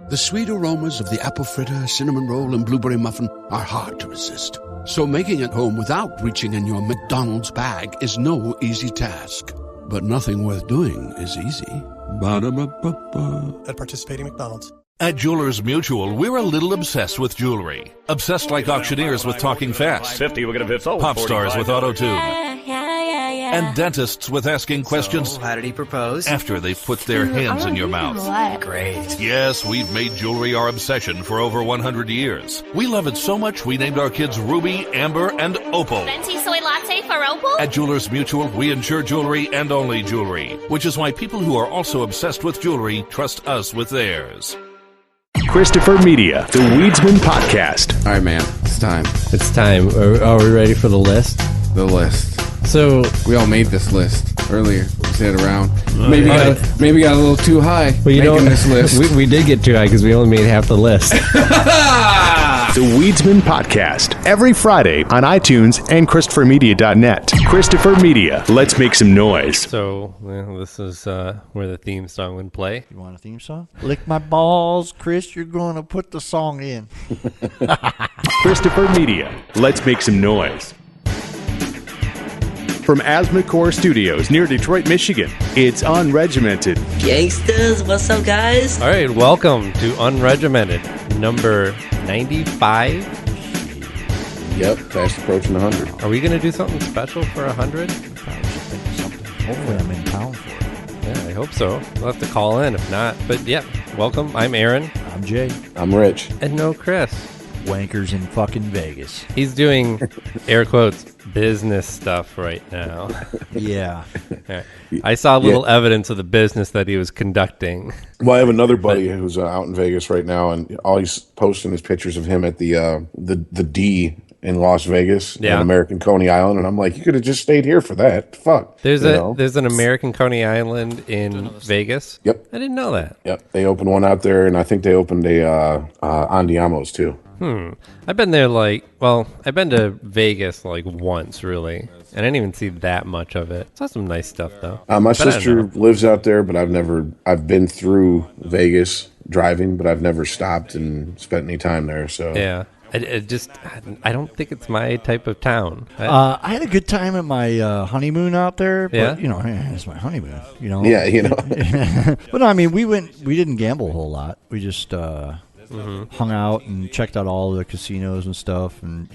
The sweet aromas of the apple fritter, cinnamon roll, and blueberry muffin are hard to resist. So making it home without reaching in your McDonald's bag is no easy task. But nothing worth doing is easy. Ba-da-ba-ba-ba. At participating McDonald's. At Jewelers Mutual, we're a little obsessed with jewelry. Obsessed like auctioneers with talking fast. 50, we're going to 50. Pop stars with auto-tune. And dentists with asking questions. So, how did he propose? After they've put their hands in your mouth. Great. Yes, we've made jewelry our obsession for over 100 years. We love it so much we named our kids Ruby, Amber, and Opal. Venti soy latte for Opal? At Jewelers Mutual, we insure jewelry and only jewelry, which is why people who are also obsessed with jewelry trust us with theirs. Christopher Media, the Weedsman Podcast. All right, man. It's time. It's time. Are we ready for the list? The list. So we all made this list earlier. We said around. Maybe got a little too high. Well, you know, this list. we did get too high because we only made half the list. The Weedsman Podcast. Every Friday on iTunes and ChristopherMedia.net. Christopher Media. Let's make some noise. So this is where the theme song would play. You want a theme song? Lick my balls, Chris. You're going to put the song in. Christopher Media. Let's make some noise. From Asthmacore Studios near Detroit, Michigan, it's Unregimented. Gangsters, what's up, guys? All right, welcome to Unregimented, number 95. Yep, fast approaching 100. Are we going to do something special for 100? Probably should think of something. Hopefully I'm in town for it. Yeah, I hope so. We'll have to call in if not. But yeah, welcome. I'm Aaron. I'm Jay. I'm Rich. And no Chris. Wankers in fucking Vegas. He's doing, air quotes, business stuff right now. Yeah. Right. I saw a little evidence of the business that he was conducting. Well, I have another buddy who's out in Vegas right now, and all he's posting is pictures of him at the D in Las Vegas, in American Coney Island, and I'm like, you could have just stayed here for that. Fuck. There's an American Coney Island in Vegas. Yep. I didn't know that. Yep. They opened one out there, and I think they opened a Andiamo's too. I've been there I've been to Vegas once really, and I didn't even see that much of it. Saw some nice stuff though. My sister lives out there, but I've been through Vegas driving, but I've never stopped and spent any time there. So yeah. I don't think it's my type of town. I had a good time at my honeymoon out there, but it's my honeymoon, Yeah, But I mean, we didn't gamble a whole lot. We just hung out and checked out all the casinos and stuff, and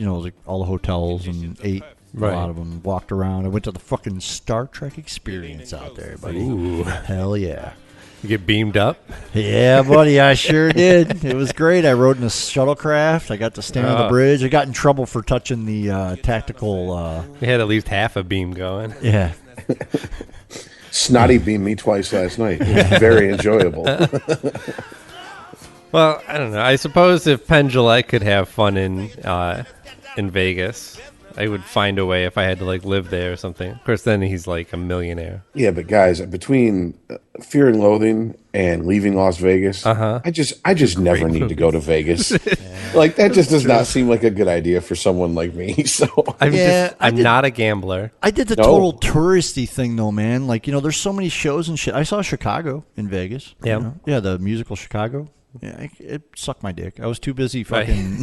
all the hotels, and ate a lot of them. Walked around. I went to the fucking Star Trek experience out there, buddy. Ooh. Hell yeah. You get beamed up? Yeah, buddy, I sure did. It was great. I rode in a shuttlecraft. I got to stand on the bridge. I got in trouble for touching the tactical. We had at least half a beam going. Yeah. Snotty beamed me twice last night. It was very enjoyable. Well, I don't know. I suppose if Penn Jillette could have fun in Vegas, I would find a way if I had to live there or something. Of course, then he's a millionaire. Yeah, but guys, between Fear and Loathing and leaving Las Vegas, I just never need to go to Vegas. That just does not seem like a good idea for someone like me. So I'm not a gambler. I did the total touristy thing though, man. There's so many shows and shit. I saw Chicago in Vegas. Yeah, yeah, the musical Chicago. Yeah, it sucked my dick. I was too busy fucking.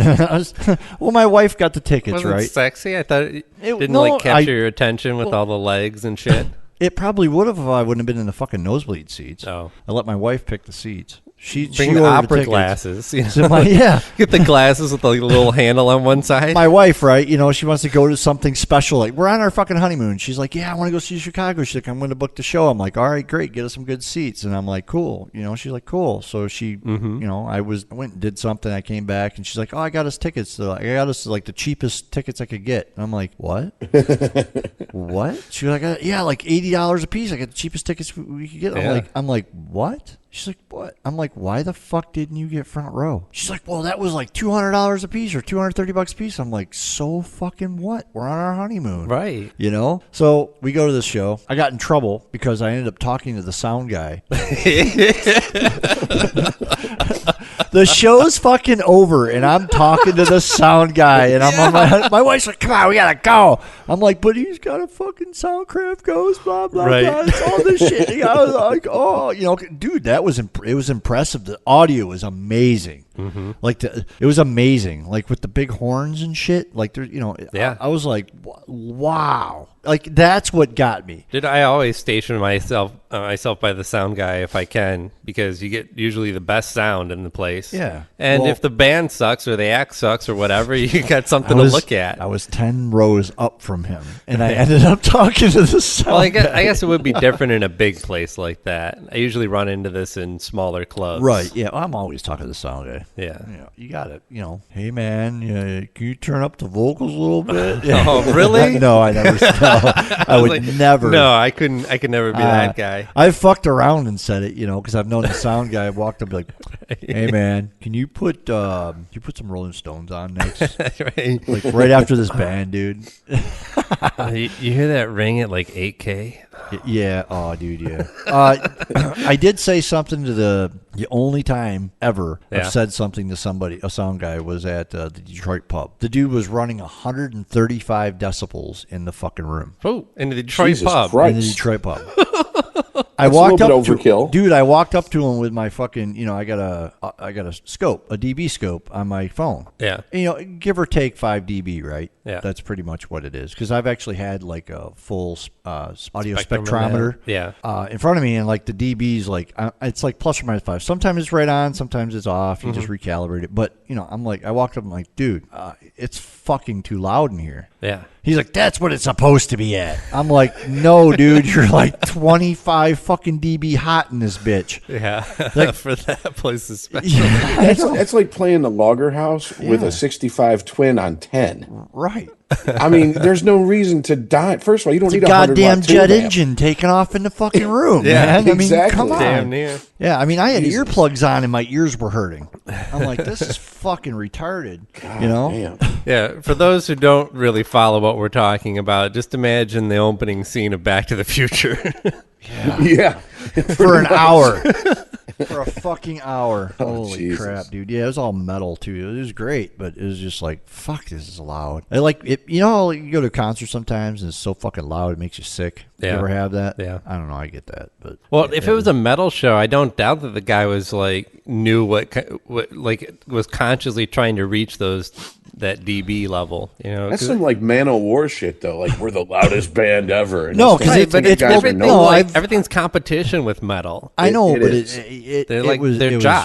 Well, my wife got the tickets, Wasn't right? Sexy? I thought it didn't capture your attention with all the legs and shit. It probably would have if I wouldn't have been in the fucking nosebleed seats. Oh, I let my wife pick the seats. She the opera glasses. So Get the glasses with the little handle on one side. My wife, right? She wants to go to something special. We're on our fucking honeymoon. She's like, yeah, I want to go see Chicago. She's like, I'm going to book the show. I'm like, all right, great. Get us some good seats. And I'm like, cool. She's like, cool. So she, I went and did something. I came back and she's like, oh, I got us tickets. So I got us the cheapest tickets I could get. And I'm like, what? What? She was like, yeah, $80 a piece. I got the cheapest tickets we could get. I'm like, what? She's like, what? I'm like, why the fuck didn't you get front row? She's like, well, that was $200 a piece or $230 a piece. I'm like, so fucking what? We're on our honeymoon. Right. So we go to this show. I got in trouble because I ended up talking to the sound guy. The show's fucking over, and I'm talking to the sound guy, and I'm on my wife's like, "Come on, we gotta go." I'm like, "But he's got a fucking Soundcraft Ghost, blah blah blah." It's all this shit. I was like, "Oh, dude, it was impressive. The audio was amazing. Mm-hmm. Like it was amazing. Like with the big horns and shit. Like there, I was like, wow." Like that's what got me. I always station myself by the sound guy if I can, because you get usually the best sound in the place. Yeah. And if the band sucks or the act sucks or whatever, you got something to look at. I was 10 rows up from him, and I ended up talking to the sound guy. I guess it would be different in a big place like that. I usually run into this in smaller clubs. Right. Yeah. I'm always talking to the sound guy. Yeah. You got it. Hey man, can you turn up the vocals a little bit? Oh, really? No, I never. No, I would never. No, I couldn't. I could never be that guy. I fucked around and said it, because I've known the sound guy. I walked up and be like, "Hey man, can you put some Rolling Stones on next? Right. Like right after this band, dude." You hear that ring at like 8K? Yeah. Oh, dude. Yeah. I did say something to the only time ever I've said something to somebody, a sound guy, was at the Detroit pub. The dude was running 135 decibels in the fucking room. Oh, in the Detroit pub. In the Detroit pub. I walked up overkill. Dude, I walked up to him with my fucking, I got a scope, a dB scope on my phone. Yeah. And, give or take 5 dB, right? Yeah. That's pretty much what it is. Because I've actually had like a full audio spectrometer in front of me, and like the dB's like, it's like plus or minus 5. Sometimes it's right on, sometimes it's off. You just recalibrate it. But, I'm like, I walked up and I'm like, dude, it's fucking too loud in here. Yeah. He's like, that's what it's supposed to be at. I'm like, no, dude, you're like 25 fucking dB hot in this bitch. Yeah, like, for that place especially. Yeah, that's like playing the Logger House with a 65 twin on 10. Right. I mean, there's no reason to die. First of all, you don't need a goddamn jet engine taking off in the fucking room, man. Exactly. I mean, come on. Damn near. Yeah, I mean, I had earplugs on and my ears were hurting. I'm like, this is fucking retarded. Damn. Yeah, for those who don't really follow what we're talking about, just imagine the opening scene of Back to the Future. Yeah. For an hour. For a fucking hour. Oh, Holy Jesus. crap, dude. Yeah, it was all metal, too. It was great, but it was just like, fuck, this is loud. I like it. You go to a concert sometimes and it's so fucking loud it makes you sick. Yeah. You ever have that? Yeah. I don't know. I get that. But if it was a metal show, I don't doubt that the guy was like, knew what like was consciously trying to reach that dB level, That's some like Man-O-War shit though. Like, we're the loudest band ever. And no, because everything's competition with metal. I know, but it was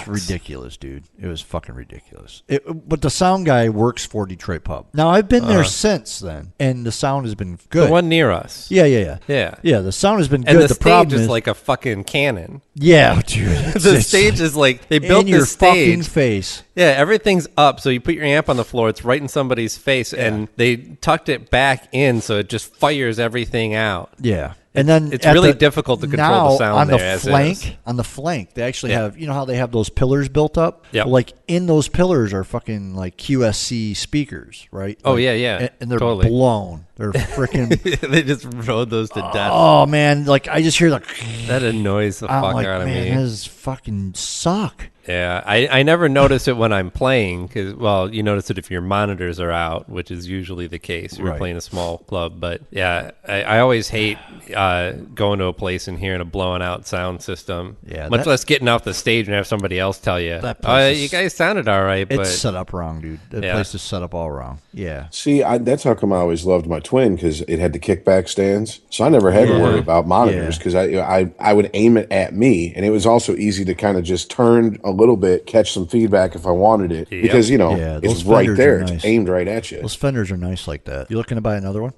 ridiculous, dude. It was fucking ridiculous. But the sound guy works for Detroit Pub. Now I've been there since then, and the sound has been good. The one near us. Yeah. The sound has been good. And the problem stage is like a fucking cannon. Yeah, dude. The stage is like they built in your this stage. fucking face. Yeah, everything's up, so you put your amp on the floor. It's right in somebody's face, and they tucked it back in, so it just fires everything out. Yeah. And then it's really difficult to control the sound on the there. flank. On the flank, they actually have, how they have those pillars built up? Yeah. Like in those pillars are fucking like QSC speakers, right? Oh, like, yeah. And they're totally blown. They're freaking. They just rode those to death. Oh man, like I just hear that annoys the fuck out of me. Man, this fucking suck. Yeah, I never notice it when I'm playing because, you notice it if your monitors are out, which is usually the case. You're playing a small club. But yeah, I always hate going to a place and hearing a blown out sound system. Yeah, much less getting off the stage and have somebody else tell you, you guys sounded all right. It's but set up wrong, dude. The place is set up all wrong. Yeah. See, that's how come I always loved my twin, because it had the kickback stands. So I never had to worry about monitors because I would aim it at me. And it was also easy to kind of just turn a little bit, catch some feedback if I wanted it, because it's right there, it's aimed right at you. Those fenders are nice like that. You looking to buy another one?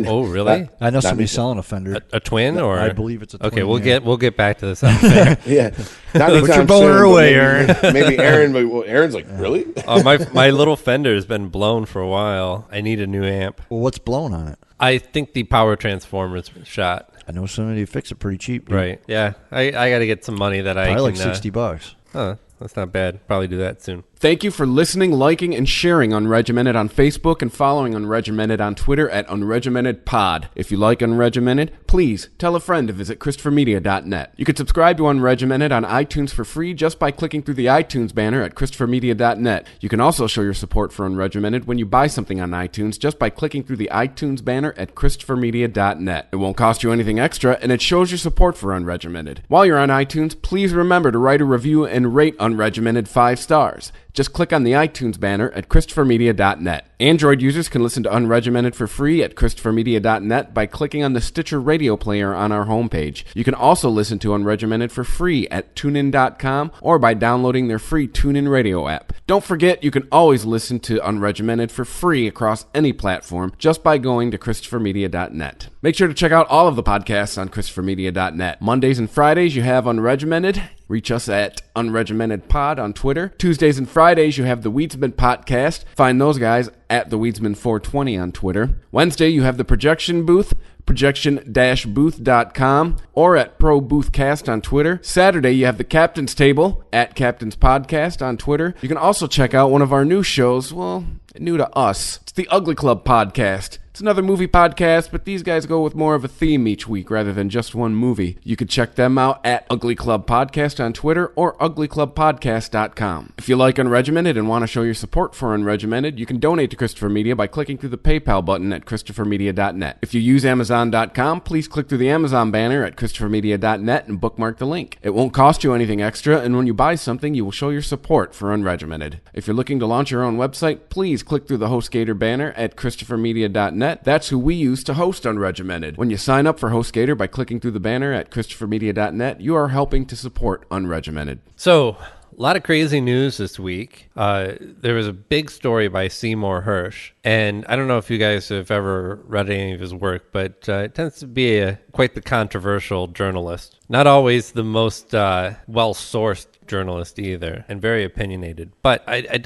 Oh, really? I know somebody's selling a Fender. A twin, or I believe it's a twin. Okay, we'll get back to this. Yeah, not put your boner away, Aaron. Maybe Aaron, but Aaron's like, really? My little Fender has been blown for a while. I need a new amp. Well, what's blown on it? I think the power transformer's shot. I know somebody who fixed it pretty cheap. Dude. Right? Yeah, I got to get some money that I can. Like $60. Huh. That's not bad. Probably do that soon. Thank you for listening, liking, and sharing Unregimented on Facebook and following Unregimented on Twitter at UnregimentedPod. If you like Unregimented, please tell a friend to visit ChristopherMedia.net. You can subscribe to Unregimented on iTunes for free just by clicking through the iTunes banner at ChristopherMedia.net. You can also show your support for Unregimented when you buy something on iTunes just by clicking through the iTunes banner at ChristopherMedia.net. It won't cost you anything extra, and it shows your support for Unregimented. While you're on iTunes, please remember to write a review and rate Unregimented 5 stars. Just click on the iTunes banner at ChristopherMedia.net. Android users can listen to Unregimented for free at ChristopherMedia.net by clicking on the Stitcher radio player on our homepage. You can also listen to Unregimented for free at TuneIn.com or by downloading their free TuneIn radio app. Don't forget, you can always listen to Unregimented for free across any platform just by going to ChristopherMedia.net. Make sure to check out all of the podcasts on ChristopherMedia.net. Mondays and Fridays, you have Unregimented. Reach us at UnregimentedPod on Twitter. Tuesdays and Fridays, you have the Weedsman Podcast. Find those guys at the Weedsman420 on Twitter. Wednesday, you have the Projection Booth, projection-booth.com, or at Pro Boothcast on Twitter. Saturday, you have the Captain's Table at Captain's Podcast on Twitter. You can also check out one of our new shows, well, new to us. It's the Ugly Club Podcast. It's another movie podcast, but these guys go with more of a theme each week rather than just one movie. You could check them out at Ugly Club Podcast on Twitter or uglyclubpodcast.com. If you like Unregimented and want to show your support for Unregimented, you can donate to Christopher Media by clicking through the PayPal button at ChristopherMedia.net. If you use Amazon.com, please click through the Amazon banner at ChristopherMedia.net and bookmark the link. It won't cost you anything extra, and when you buy something, you will show your support for Unregimented. If you're looking to launch your own website, please click through the HostGator banner at ChristopherMedia.net. That's who we use to host Unregimented. When you sign up for HostGator by clicking through the banner at ChristopherMedia.net, you are helping to support Unregimented. So, a lot of crazy news this week. There was a big story by Seymour Hersh, and I don't know if you guys have ever read any of his work, but it tends to be quite the controversial journalist. Not always the most well-sourced journalist either, and very opinionated. But I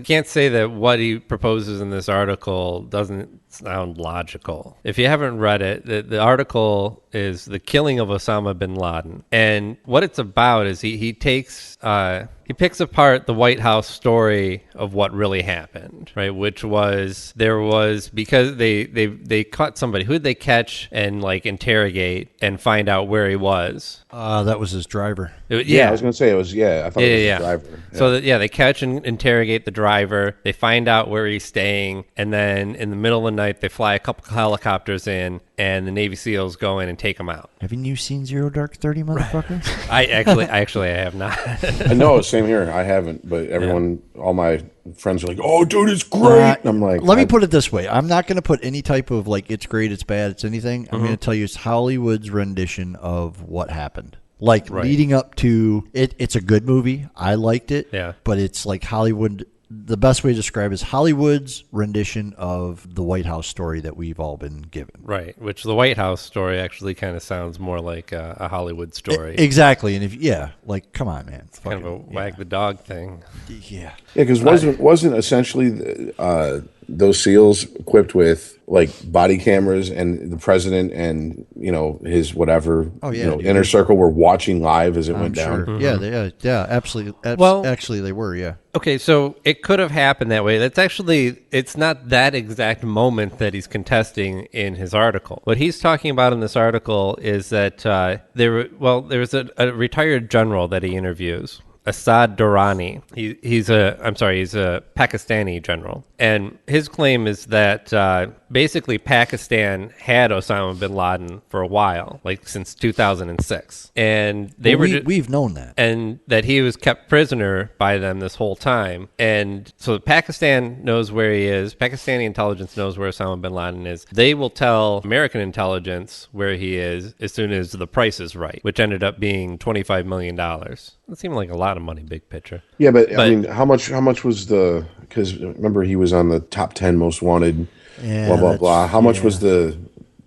can't say that what he proposes in this article doesn't sound logical. If you haven't read it, the article is The Killing of Osama bin Laden. And what it's about is he picks apart the White House story of what really happened, right? Which was, because they caught somebody. Who did they catch and interrogate and find out where he was? That was his driver. Yeah, I was going to say it was, I thought it was his driver. Yeah. So, they catch and interrogate the driver. They find out where he's staying. And then in the middle of the night, they fly a couple helicopters in, and the Navy SEALs go in and take him out. Haven't you seen Zero Dark 30, motherfucker? I have not. I know, same here. I haven't, but everyone, all my friends are like, "Oh, dude, it's great." And I'm like, let me put it this way: I'm not going to put any type of it's great, it's bad, it's anything. I'm going to tell you it's Hollywood's rendition of what happened. Leading up to it, it's a good movie. I liked it. Yeah. But it's like Hollywood. The best way to describe it is Hollywood's rendition of the White House story that we've all been given. Right, which the White House story actually kind of sounds more like a Hollywood story. Exactly, and come on, man. It's kind of a wag the dog thing. Yeah. Yeah, because wasn't essentially those SEALs equipped with body cameras, and the president and his whatever inner circle were watching live as it went down. Mm-hmm. Yeah, absolutely. Well, actually, they were. Yeah. Okay, so it could have happened that way. It's not that exact moment that he's contesting in his article. What he's talking about in this article is that there was a retired general that he interviews. Assad Durrani. He's a Pakistani general. And his claim is that basically Pakistan had Osama bin Laden for a while, since 2006. And we've known that. And that he was kept prisoner by them this whole time. And so Pakistan knows where he is. Pakistani intelligence knows where Osama bin Laden is. They will tell American intelligence where he is as soon as the price is right, which ended up being $25 million. That seemed like a lot of money, big picture. Yeah, but I mean, how much was because remember he was on the top 10 most wanted, blah, blah, blah. How much was the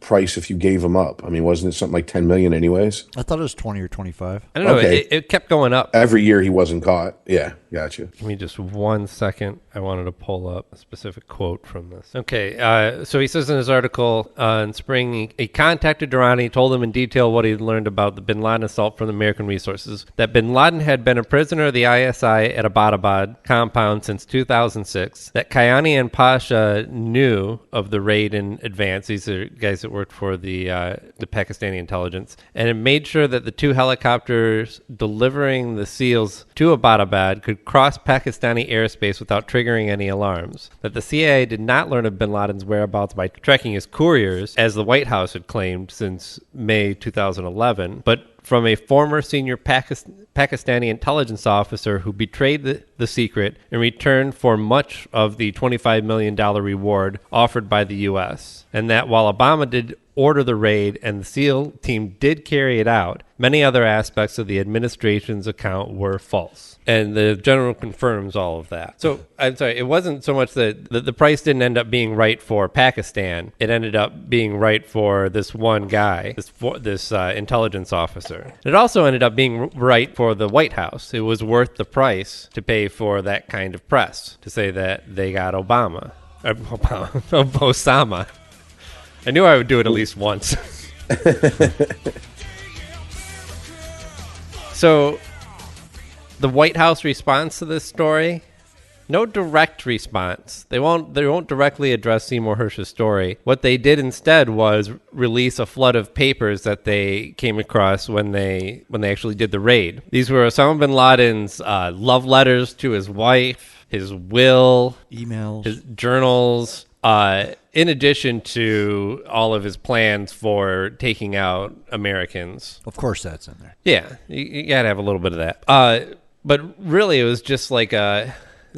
price if you gave him up? I mean, wasn't it something like 10 million anyways? I thought it was 20 or 25. I don't know. Okay. It kept going up. Every year he wasn't caught. Yeah, gotcha. Give me just 1 second. I wanted to pull up a specific quote from this. Okay, so he says in his article, in spring, he contacted Durrani, told him in detail what he'd learned about the bin Laden assault from the American resources, that bin Laden had been a prisoner of the ISI at Abbottabad compound since 2006, that Kayani and Pasha knew of the raid in advance. These are guys that worked for the Pakistani intelligence, and it made sure that the 2 helicopters delivering the SEALs to Abbottabad could cross Pakistani airspace without triggering any alarms, that the CIA did not learn of bin Laden's whereabouts by tracking his couriers, as the White House had claimed since May 2011, but from a former senior Pakistani intelligence officer who betrayed the secret in return for much of the $25 million reward offered by the U.S., and that while Obama did order the raid and the SEAL team did carry it out, many other aspects of the administration's account were false. And the general confirms all of that. So, I'm sorry, it wasn't so much that the price didn't end up being right for Pakistan. It ended up being right for this one guy, this intelligence officer. It also ended up being right for the White House. It was worth the price to pay for that kind of press, to say that they got Osama. I knew I would do it at least once. So, the White House response to this story, no direct response. They won't directly address Seymour Hersh's story. What they did instead was release a flood of papers that they came across when they actually did the raid. These were Osama bin Laden's love letters to his wife, his will, emails, his journals, in addition to all of his plans for taking out Americans. Of course that's in there. Yeah, you got to have a little bit of that. But really, it was just like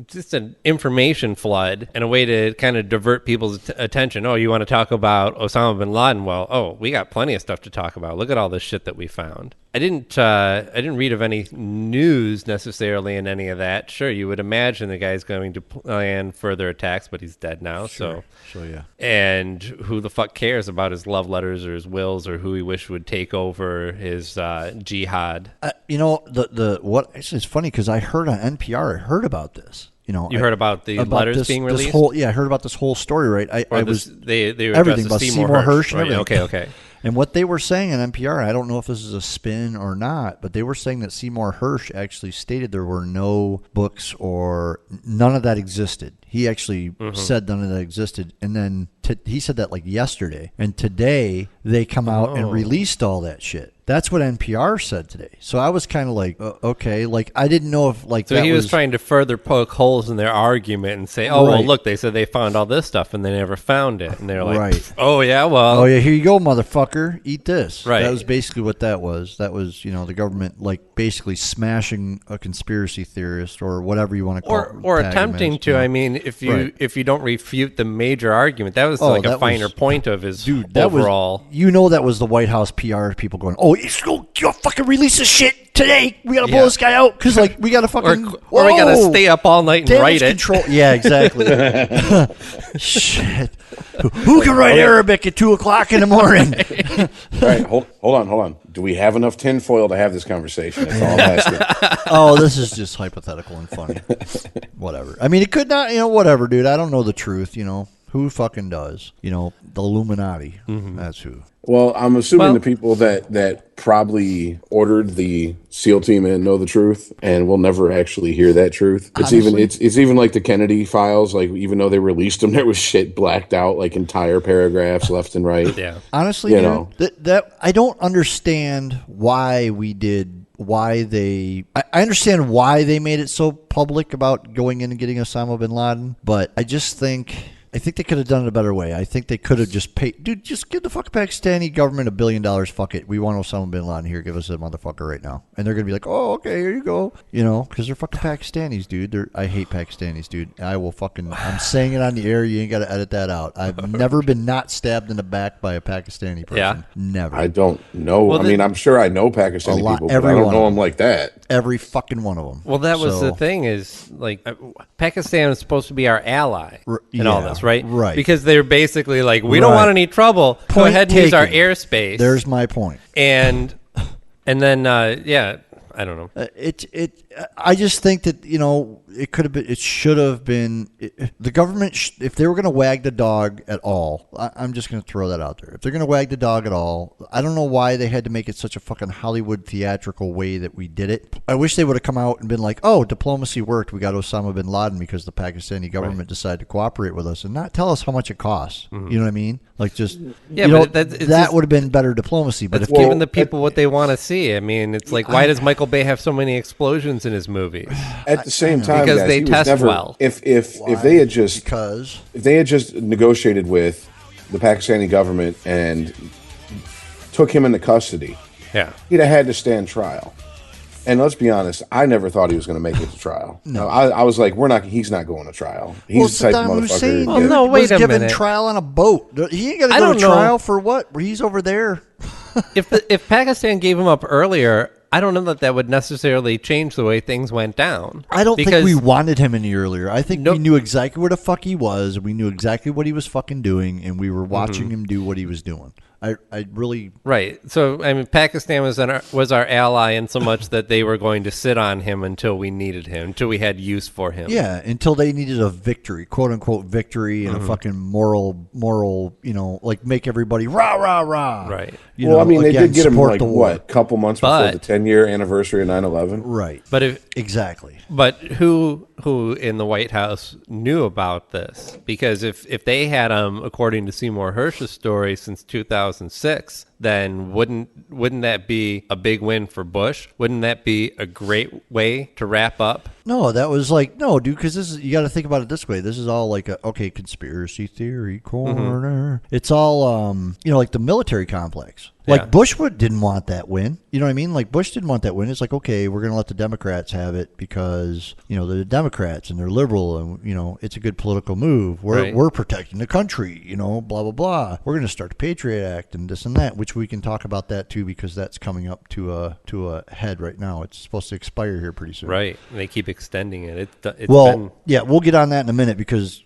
just an information flood and a way to kind of divert people's attention. Oh, you want to talk about Osama bin Laden? Well, we got plenty of stuff to talk about. Look at all this shit that we found. I didn't read of any news necessarily in any of that. Sure, you would imagine the guy's going to plan further attacks, but he's dead now. Sure, yeah. And who the fuck cares about his love letters or his wills or who he wished would take over his jihad? It's funny because I heard on NPR. I heard about this. You heard about the letters being released? I heard about this whole story, right? They everything about Seymour Hersh and everything. Okay. And what they were saying on NPR, I don't know if this is a spin or not, but they were saying that Seymour Hersh actually stated there were no books or none of that existed. He actually said none of that existed. And then he said that like yesterday. And today they come out and released all that shit. That's what NPR said today. So I was kind of like, okay, like I didn't know if like. So he was trying to further poke holes in their argument and say, well, look, they said they found all this stuff and they never found it, and they're like, oh yeah, here you go, motherfucker, eat this. Right. That was basically what that was. That was the government like basically smashing a conspiracy theorist or whatever you want to call it, or attempting to. I mean, if you don't refute the major argument, that was like a finer point of his overall. That was the White House PR people going, you fucking release this shit today. We gotta blow this guy out because like we gotta fucking or we gotta stay up all night and write control. Yeah, exactly. Shit. Who can write Arabic at 2:00 in the morning? All right, hold on. Do we have enough tinfoil to have this conversation? That's all I'm asking. This is just hypothetical and funny. Whatever. I mean, it could not. Whatever, dude. I don't know the truth. Who fucking does? The Illuminati. That's who. Well, I'm assuming the people that probably ordered the SEAL team in know the truth, and we'll never actually hear that truth. It's even like the Kennedy files. Like even though they released them, there was shit blacked out, like entire paragraphs left and right. Yeah. Honestly, that I don't understand why we did. Why they? I understand why they made it so public about going in and getting Osama bin Laden, but I just think. I think they could have done it a better way. I think they could have just paid... Dude, just give the fucking Pakistani government $1 billion. Fuck it. We want Osama bin Laden here. Give us a motherfucker right now. And they're going to be like, oh, okay, here you go. Because they're fucking Pakistanis, dude. I hate Pakistanis, dude. I will fucking... I'm saying it on the air. You ain't got to edit that out. I've never been not stabbed in the back by a Pakistani person. Yeah. Never. I don't know. Well, I'm sure I know Pakistani people, but I don't know them like that. Every fucking one of them. Well, that was the thing is, like, Pakistan is supposed to be our ally in all this, right? Right. Because they're basically like, we don't want any trouble. Go ahead and use our airspace. There's my point. And then, yeah, I don't know. I just think that, it could have been, it should have been, the government, if they were going to wag the dog at all, I'm just going to throw that out there. If they're going to wag the dog at all, I don't know why they had to make it such a fucking Hollywood theatrical way that we did it. I wish they would have come out and been like, oh, diplomacy worked. We got Osama bin Laden because the Pakistani government decided to cooperate with us and not tell us how much it costs. Mm-hmm. You know what I mean? Like just, but that would have been better diplomacy. But if giving the people what they want to see, I mean, it's like, why does Michael Bay have so many explosions in his movies? At the same time, because guys, they test well. If they had just negotiated with the Pakistani government and took him into custody, he'd have had to stand trial. And let's be honest, I never thought he was going to make it to trial. No, I was like, he's not going to trial. He's the type of motherfucker. Wait a minute. Trial on a boat. He ain't going to go to trial for what? He's over there. If Pakistan gave him up earlier, I don't know that would necessarily change the way things went down. I don't think we wanted him any earlier. I think we knew exactly where the fuck he was. We knew exactly what he was fucking doing, and we were watching him do what he was doing. I really... Right. So, I mean, Pakistan was our ally in so much that they were going to sit on him until we needed him, until we had use for him. Yeah, until they needed a victory, quote-unquote victory, and a fucking moral, like make everybody rah, rah, rah. Right. I mean, they did get him, like, a couple months before the 10-year anniversary of 9/11? Right. Exactly. But who in the White House knew about this? Because if they had him, according to Seymour Hersh's story, since 2006, then wouldn't that be a big win for Bush? Wouldn't that be a great way to wrap up? No, that was like, no, dude, because you got to think about it this way. This is all like conspiracy theory corner. It's all, like the military complex. Like Bush didn't want that win. You know what I mean? Like Bush didn't want that win. It's like, okay, we're going to let the Democrats have it because, they're the Democrats and they're liberal and, it's a good political move. We're protecting the country, blah, blah, blah. We're going to start the Patriot Act and this and that, which we can talk about that too because that's coming up to a head right now. It's supposed to expire here pretty soon. Right. And they keep extending it. We'll get on that in a minute because,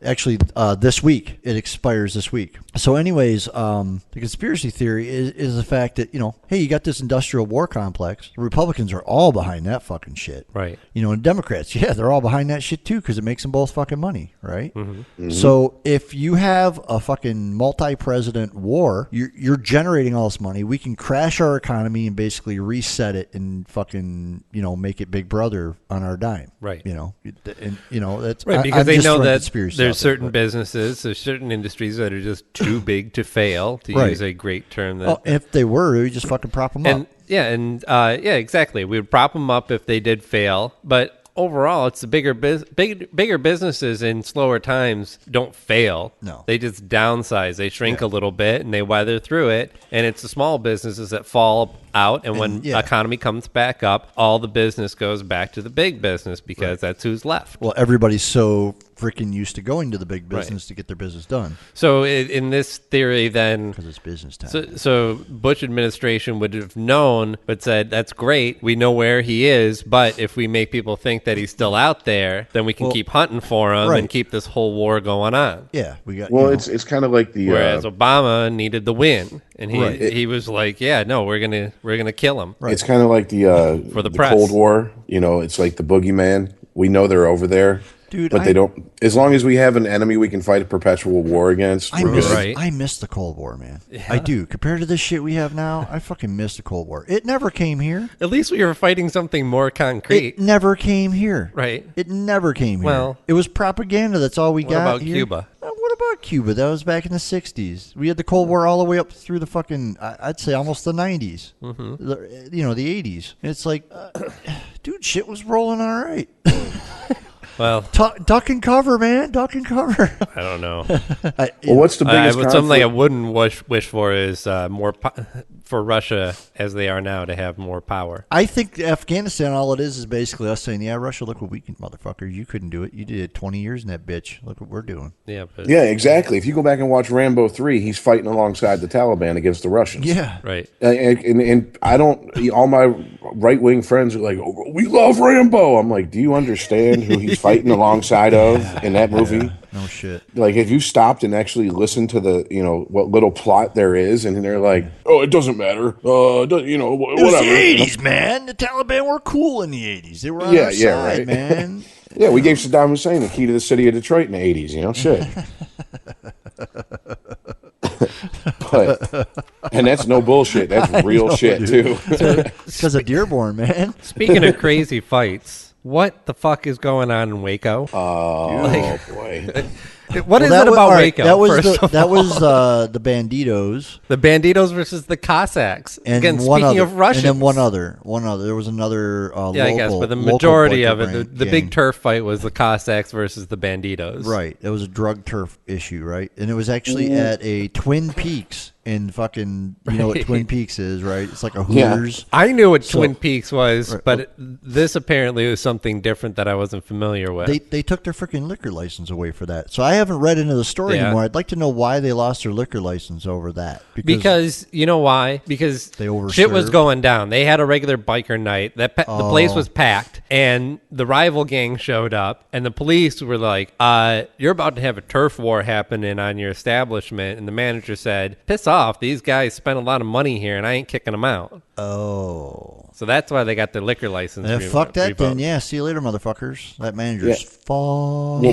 actually this week, it expires this week. So anyways, the conspiracy theory is the fact that, hey, you got this industrial war complex. The Republicans are all behind that fucking shit. Right. And Democrats, they're all behind that shit too because it makes them both fucking money, right? Mm-hmm. Mm-hmm. So if you have a fucking multi-president war, you're generating all this money. We can crash our economy and basically reset it and fucking, make it Big Brother on our dime. Right. That's right, because they know that there's certain businesses, there's certain industries that are just too big to fail, to use a great term. If they were, we just fucking prop them up. Exactly. We would prop them up if they did fail, but overall, it's the bigger businesses in slower times don't fail. No. They just downsize. They shrink a little bit and they weather through it. And it's the small businesses that fall out. And when the economy comes back up, all the business goes back to the big business because that's who's left. Well, everybody's so freaking used to going to the big business to get their business done. So in this theory, then, because it's business time. So Bush administration would have known, but said, "That's great. We know where he is. But if we make people think that he's still out there, then we can keep hunting for him and keep this whole war going on." Yeah, we got. Well, it's kind of like the. Whereas Obama needed the win, and he was like, "Yeah, no, we're gonna kill him." Right. It's kind of like the for the Cold War. It's like the boogeyman. We know they're over there. Dude, but they don't. As long as we have an enemy we can fight a perpetual war against, I miss the Cold War, man. Yeah. I do. Compared to this shit we have now, I fucking miss the Cold War. It never came here. At least we were fighting something more concrete. It never came here. Right. It never came here. Well, it was propaganda. That's all we got. What about here. Cuba? What about Cuba? That was back in the 60s. We had the Cold War all the way up through the fucking, I'd say almost the 90s. Mm-hmm. The 80s. And it's like, dude, shit was rolling all right. Well, duck and cover, man. Duck and cover. I don't know. What's the biggest conflict? Something I wouldn't wish for is more for Russia as they are now to have more power. I think Afghanistan, all it is basically us saying, "Yeah, Russia, look what we can, motherfucker. You couldn't do it. You did it 20 years in that bitch. Look what we're doing." Yeah, yeah, exactly. If you go back and watch Rambo 3, he's fighting alongside the Taliban against the Russians. Yeah, right. And I don't. All my right wing friends are like, "Oh, we love Rambo." I'm like, "Do you understand who he's fighting alongside of in that movie. No shit. Like, if you stopped and actually listened to the, what little plot there is, and they're like, oh, it doesn't matter. Whatever. It was the 80s, man. The Taliban were cool in the 80s. They were on our side, right. man. Yeah, we gave Saddam Hussein the key to the city of Detroit in the 80s, shit. And that's no bullshit. That's real shit, dude. too. Because of Dearborn, man. Speaking of crazy fights, what the fuck is going on in Waco? Oh, boy. What is it about Waco? That was the Banditos. The Banditos versus the Cossacks. And again, one speaking other, of Russians. And then one other. There was another local. I guess, but the majority of it, the big turf fight was the Cossacks versus the Banditos. Right. It was a drug turf issue, right? And it was actually at a Twin Peaks in fucking, what Twin Peaks is, right? It's like a Hooters. Yeah. I knew what Twin Peaks was, but this apparently was something different that I wasn't familiar with. They took their freaking liquor license away for that. So I haven't read into the story anymore. I'd like to know why they lost their liquor license over that. Because you know why? Because they overserved. Shit was going down. They had a regular biker night. The place was packed, and the rival gang showed up, and the police were like, you're about to have a turf war happening on your establishment. And the manager said, piss off. These guys spent a lot of money here, and I ain't kicking them out. Oh. So that's why they got their liquor license. Fuck that then. Yeah, see you later, motherfuckers. That manager's fucked.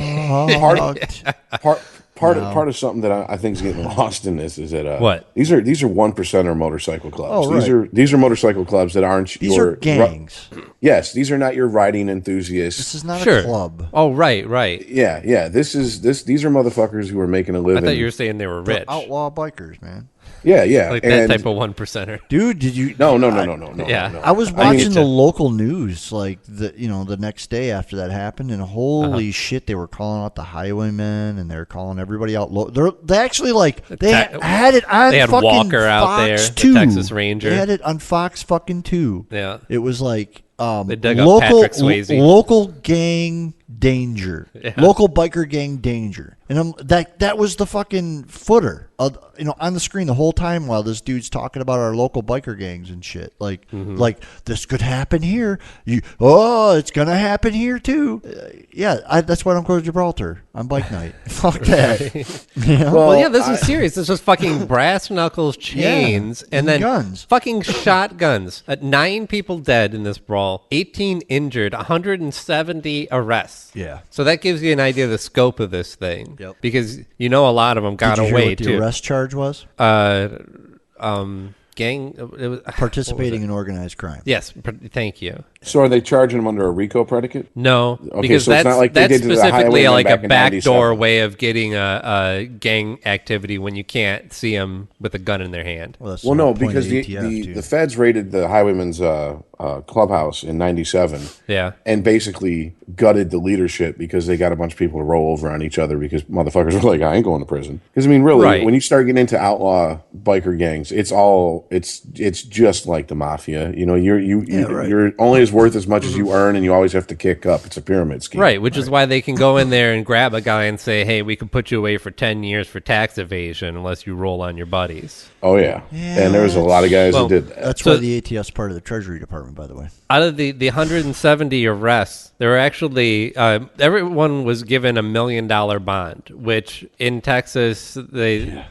Part of something that I think is getting lost in this is that what? These are 1%er motorcycle clubs. Oh, right. These are motorcycle clubs that aren't these are gangs. Yes, these are not your riding enthusiasts. This is not a club. Oh, right. Yeah. These are motherfuckers who are making a living. I thought you were saying they were rich. Outlaw bikers, man. Yeah. Like that type of 1%er. Dude, did you? No. Yeah. No. I was watching the local news like the next day after that happened, and holy shit, they were calling out the highwaymen and they were calling everybody out. They actually had it on. They had fucking Walker out Fox there, 2. the Texas Ranger. They had it on Fox fucking 2. Yeah. It was like they dug up Patrick Swayze. Local gang danger. Yeah. Local biker gang danger. And that was the fucking footer on the screen the whole time while this dude's talking about our local biker gangs and shit. Like this could happen here. It's gonna happen here too. That's why I don't go to Gibraltar on bike night. Fuck that. Well, this is serious. This was fucking brass knuckles, chains, and then guns. Fucking shotguns. 9 people dead in this brawl, 18 injured, 170 arrests. Yeah. So that gives you an idea of the scope of this thing. Yep. Because a lot of them got Did you away hear what too. the arrest charge was? Gang. It was, participating in organized crime. Yes. Thank you. So are they charging them under a RICO predicate? No, Okay, because so it's not like they that's did to the specifically highwaymen like a back in backdoor 97. way of getting a gang activity when you can't see them with a gun in their hand. Well, no, because the feds raided the highwaymen's clubhouse in 97. Yeah. And basically gutted the leadership because they got a bunch of people to roll over on each other because motherfuckers were like, I ain't going to prison. Because, really, when you start getting into outlaw biker gangs, it's just like the mafia. You're only as worth as much as you earn, and you always have to kick up. It's a pyramid scheme. Right, which is why they can go in there and grab a guy and say, hey, we can put you away for 10 years for tax evasion unless you roll on your buddies. Oh, yeah. And there was a lot of guys that did that. That's why the ATS is part of the Treasury Department, by the way. Out of the 170 arrests, there were actually everyone was given $1 million bond, which in Texas the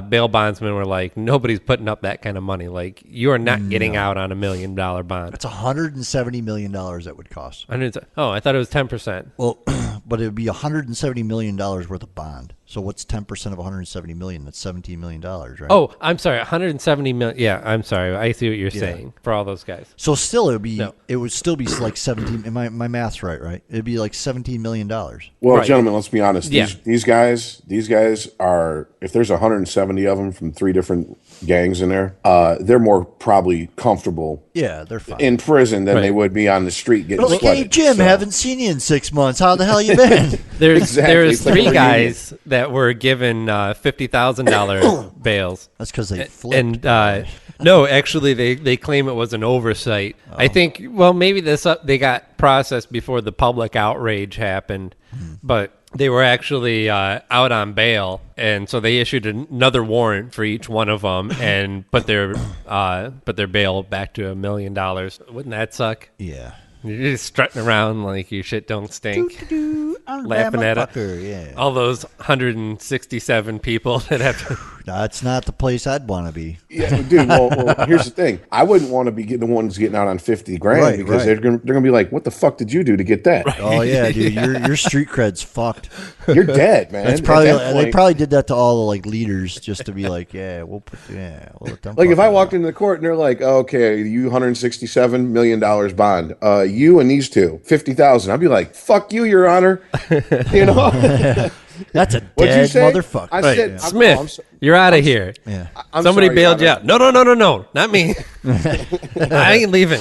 bail bondsmen were like, nobody's putting up that kind of money. Like, you are not getting out on $1 million bond. That's $170 million that would cost. Oh, I thought it was 10%. Well, but it would be $170 million worth of bond. So what's 10% of $170 million? That's $17 million, right? Oh, I'm sorry, $170 million. Yeah, I'm sorry. I see what you're saying for all those guys. So still, it would still be like 17. My math's right? It'd be like $17 million. Well, gentlemen, let's be honest. These guys are, if there's 170 of them from 3 different gangs in there, they're more probably comfortable. Yeah, they're fine in prison than they would be on the street getting like, sweated. Hey, Jim, haven't seen you in 6 months. How the hell you been? There's 3 guys that were given $50,000 bails. That's because they flipped. And no, actually, they claim it was an oversight. Oh. I think, maybe they got processed before the public outrage happened, but they were actually out on bail, and so they issued another warrant for each one of them and put their bail back to $1 million. Wouldn't that suck? Yeah. You're just strutting around like your shit don't stink. Laughing at it. Yeah. All those 167 people that have to... That's not the place I'd want to be. Yeah, dude. Well, here's the thing. I wouldn't want to be the ones getting out on $50,000 because they're gonna be like, "What the fuck did you do to get that?" Right. Oh yeah, dude. Your street cred's fucked. You're dead, man. That's probably they probably did that to all the like leaders just to be like, we'll let them. Like if I walked into the court and they're like, "Okay, you $167 million bond. You and these two, $50,000." I'd be like, "Fuck you, Your Honor." You know. That's a dead motherfucker. I said, Smith, you're out of here. Yeah. Somebody bailed you out. No, not me. I ain't leaving.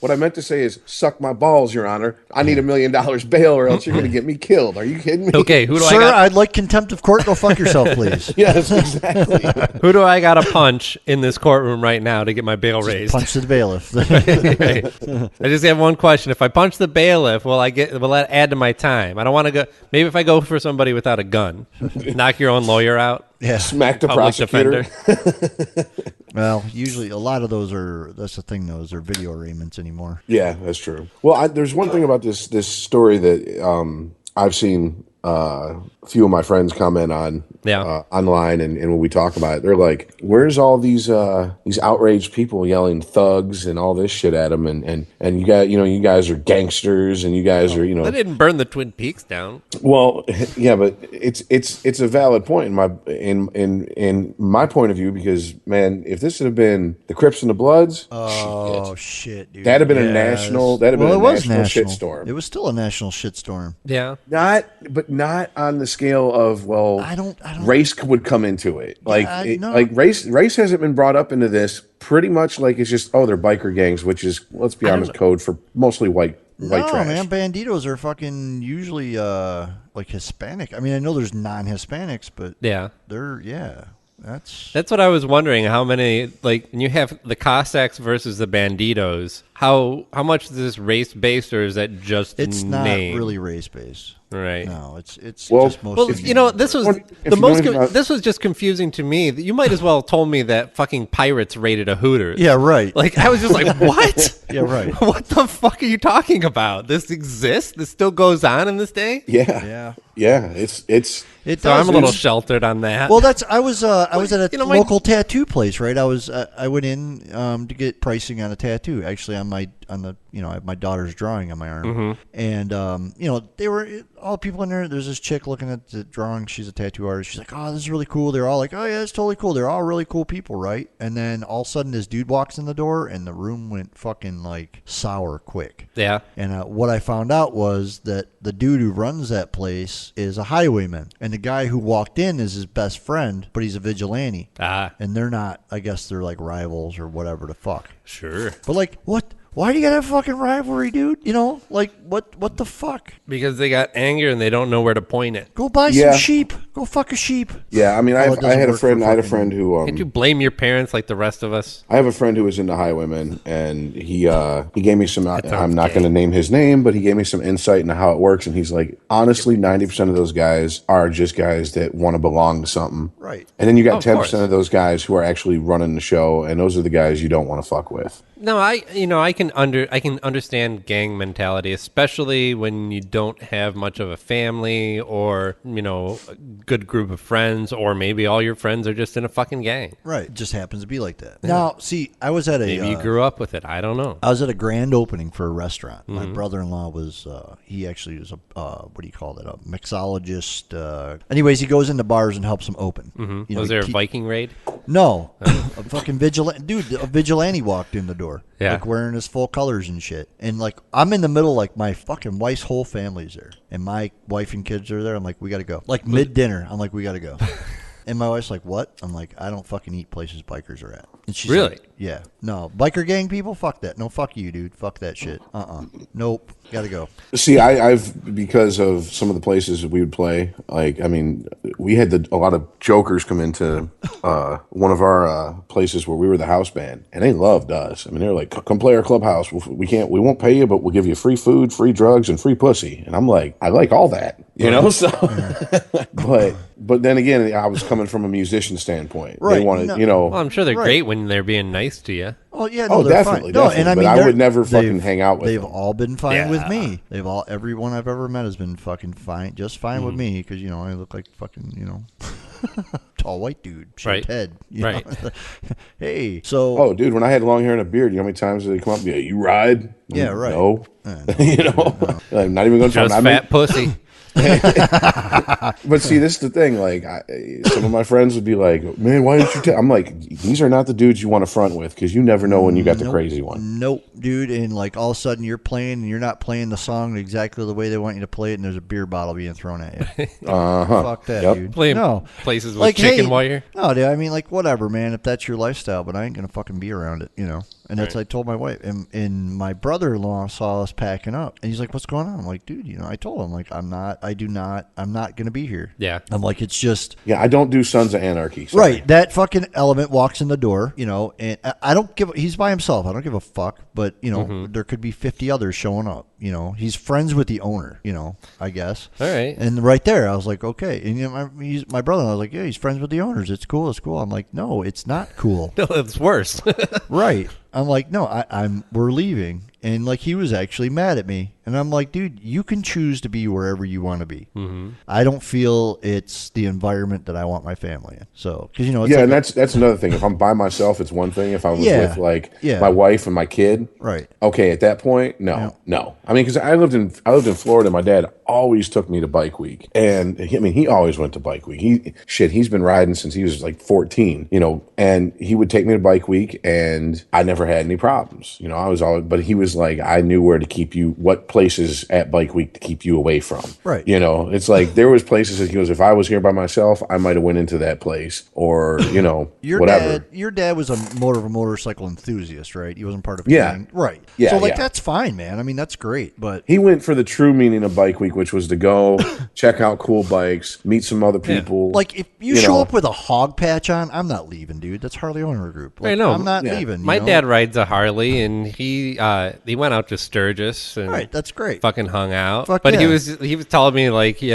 What I meant to say is, suck my balls, Your Honor. I need $1 million bail or else you're going to get me killed. Are you kidding me? Okay, who do Sir, I got? I'd like contempt of court. Go fuck yourself, please. Yes, exactly. Who do I got to punch in this courtroom right now to get my bail raised? Punch the bailiff. I just have one question. If I punch the bailiff, will that add to my time? I don't want to go. Maybe if I go for somebody without a gun, knock your own lawyer out. Yeah. Smack the Public prosecutor. defender. Well, usually a lot of those that's the thing, those are video arraignments anymore. Yeah, that's true. Well, there's one thing about this story that I've seen a few of my friends comment on online, and when we talk about it, they're like, "Where's all these outraged people yelling thugs and all this shit at them?" And you guys are gangsters, and you guys are They didn't burn the Twin Peaks down. Well, yeah, but it's a valid point in my point of view, because man, if this had been the Crips and the Bloods, shit, dude, that'd have been a national shitstorm. It was still a national shitstorm. Yeah, not on the scale of I don't race would come into it. Like race hasn't been brought up into this. Pretty much like it's just they're biker gangs, which is, let's be honest, code for mostly white trash. Man, banditos are fucking usually like Hispanic. I mean, I know there's non-Hispanics, but That's what I was wondering. How many, like, when you have the Cossacks versus the Banditos, how much is this race based, or is that just it's name? not really race based? Right. No, it's just well, mostly. This was just confusing to me. You might as well have told me that fucking Pirates raided a Hooters. Yeah, right. Like, I was just like, what? Yeah, right. What the fuck are you talking about? This exists? This still goes on in this day? Yeah. So I'm a little sheltered on that. Well, I was at a local tattoo place, right? I went in to get pricing on a tattoo. Actually, I have my daughter's drawing on my arm, and they were all people in there. There's this chick looking at the drawing. She's a tattoo artist. She's like, "Oh, this is really cool." They're all like, "Oh yeah, it's totally cool." They're all really cool people, right? And then all of a sudden, this dude walks in the door, and the room went fucking like sour quick. Yeah. And what I found out was that the dude who runs that place is a highwayman, and the guy who walked in is his best friend, but he's a vigilante. And they're not. I guess they're like rivals or whatever the fuck. Sure. But like, what? Why do you got a fucking rivalry, dude? Like, what the fuck? Because they got anger and they don't know where to point it. Go buy some sheep. Go fuck a sheep. Yeah, I mean, I had a friend who... Can't you blame your parents like the rest of us? I have a friend who was into highwaymen, and he gave me some... I'm not going to name his name, but he gave me some insight into how it works, and he's like, honestly, 90% of those guys are just guys that want to belong to something. Right. And then you got 10% of those guys who are actually running the show, and those are the guys you don't want to fuck with. No, I can understand gang mentality, especially when you don't have much of a family or, a good group of friends, or maybe all your friends are just in a fucking gang. Right. It just happens to be like that. Yeah. Now, see, I was at maybe you grew up with it. I don't know. I was at a grand opening for a restaurant. My brother-in-law was, he actually was a mixologist. Anyways, he goes into bars and helps them open. Was there a Viking raid? No. A fucking vigilante. Dude, a vigilante walked in the door. Yeah. Like wearing his full colors and shit. And like, I'm in the middle, like my fucking wife's whole family's there. And my wife and kids are there. I'm like, we got to go. Like mid-dinner, I'm like, we got to go. And my wife's like, what? I'm like, I don't fucking eat places bikers are at. And she's really? Like, yeah. No. Biker gang people? Fuck that. No, fuck you, dude. Fuck that shit. Nope. Gotta go. See, I've because of some of the places we would play, like, I mean, we had a lot of jokers come into one of our places where we were the house band, and they loved us. I mean, they're like, come play our clubhouse. We won't pay you, but we'll give you free food, free drugs, and free pussy. And I'm like, I like all that, so. But then again, I was coming from a musician standpoint. Right. They wanted, Well, I'm sure they're great when they're being nice nice to you. Oh yeah, no, they're definitely, fine. No, definitely. and I mean, but I would never fucking hang out with them. They've all been fine with me. Yeah. Everyone I've ever met has been fucking fine, just fine with me, because I look like fucking tall white dude, shaved head. Right. Hey, so. Oh, dude, when I had long hair and a beard, you know how many times they come up and be like, "You ride?" Yeah, right. No. No. I'm not even going to Just fat pussy. But see, this is the thing. Like, some of my friends would be like, "Man, why didn't you?" I'm like, these are not the dudes you want to front with, because you never know when you got the crazy one. Nope, dude. And like all of a sudden you're playing and you're not playing the song exactly the way they want you to play it, and there's a beer bottle being thrown at you. Fuck that, dude. Playing places with chicken wire. No, dude. I mean, like, whatever, man. If that's your lifestyle, but I ain't gonna fucking be around it, And that's I told my wife, and my brother-in-law saw us packing up, and he's like, "What's going on?" I'm like, "Dude, I told him like I'm not gonna be here." Yeah. I'm like, it's just I don't do Sons of Anarchy. Sorry. right. That fucking element walks in the door, and I don't give. He's by himself. I don't give a fuck. But there could be 50 others showing up. He's friends with the owner. I guess. All right. And right there, I was like, okay. And my brother-in-law was like, yeah, he's friends with the owners. It's cool. It's cool. I'm like, no, it's not cool. No, it's worse. Right. I'm like, no, we're leaving. And like, he was actually mad at me. And I'm like, dude, you can choose to be wherever you want to be. Mm-hmm. I don't feel it's the environment that I want my family in. So, because it's and that's another thing. If I'm by myself, it's one thing. If I was with my wife and my kid, right? Okay, at that point, no. I mean, because I lived in Florida. My dad always took me to Bike Week, and he always went to Bike Week. He's been riding since he was like 14, and he would take me to Bike Week, and I never had any problems. I was always, but he was like, I knew where to keep you, what places at Bike Week to keep you away from. Right. It's like there was places that he goes, if I was here by myself, I might have went into that place, or whatever. Your dad was more of a motorcycle enthusiast, right? He wasn't part of a gang. Right. Yeah. So that's fine, man. I mean, that's great. But he went for the true meaning of Bike Week, which was to go check out cool bikes, meet some other people. Like if you show up with a hog patch on, I'm not leaving, dude. That's Harley Owner Group. Like, I'm not leaving. My dad rides a Harley, and he went out to Sturgis, and right, that's great. Fucking hung out. But he was telling me like, we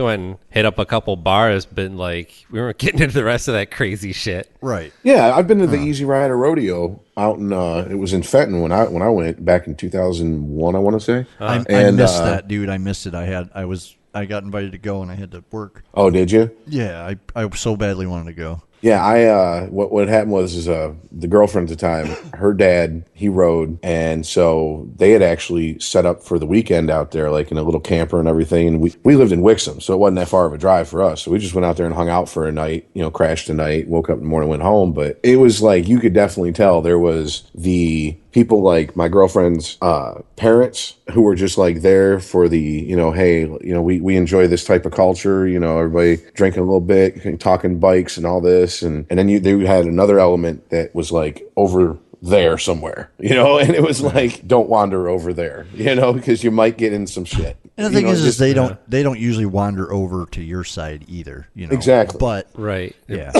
went and hit up a couple bars, but like we weren't getting into the rest of that crazy shit. Right. Yeah, I've been to the Easy Rider Rodeo out in it was in Fenton when I went back in 2001, I want to say. I missed that, dude. I missed it. I got invited to go and I had to work. Oh, did you? Yeah, I so badly wanted to go. Yeah, what happened was the girlfriend at the time, her dad, he rode, and so they had actually set up for the weekend out there, like in a little camper and everything. And we lived in Wixom, so it wasn't that far of a drive for us. So we just went out there and hung out for a night, crashed the night, woke up in the morning, went home. But it was like you could definitely tell there was the people like my girlfriend's parents who were just like there for the, hey, we enjoy this type of culture, everybody drinking a little bit, talking bikes and all this. And then they had another element that was like over there somewhere, and it was like, don't wander over there, because you might get in some shit. And the thing is they don't usually wander over to your side either, Exactly. But right, yeah,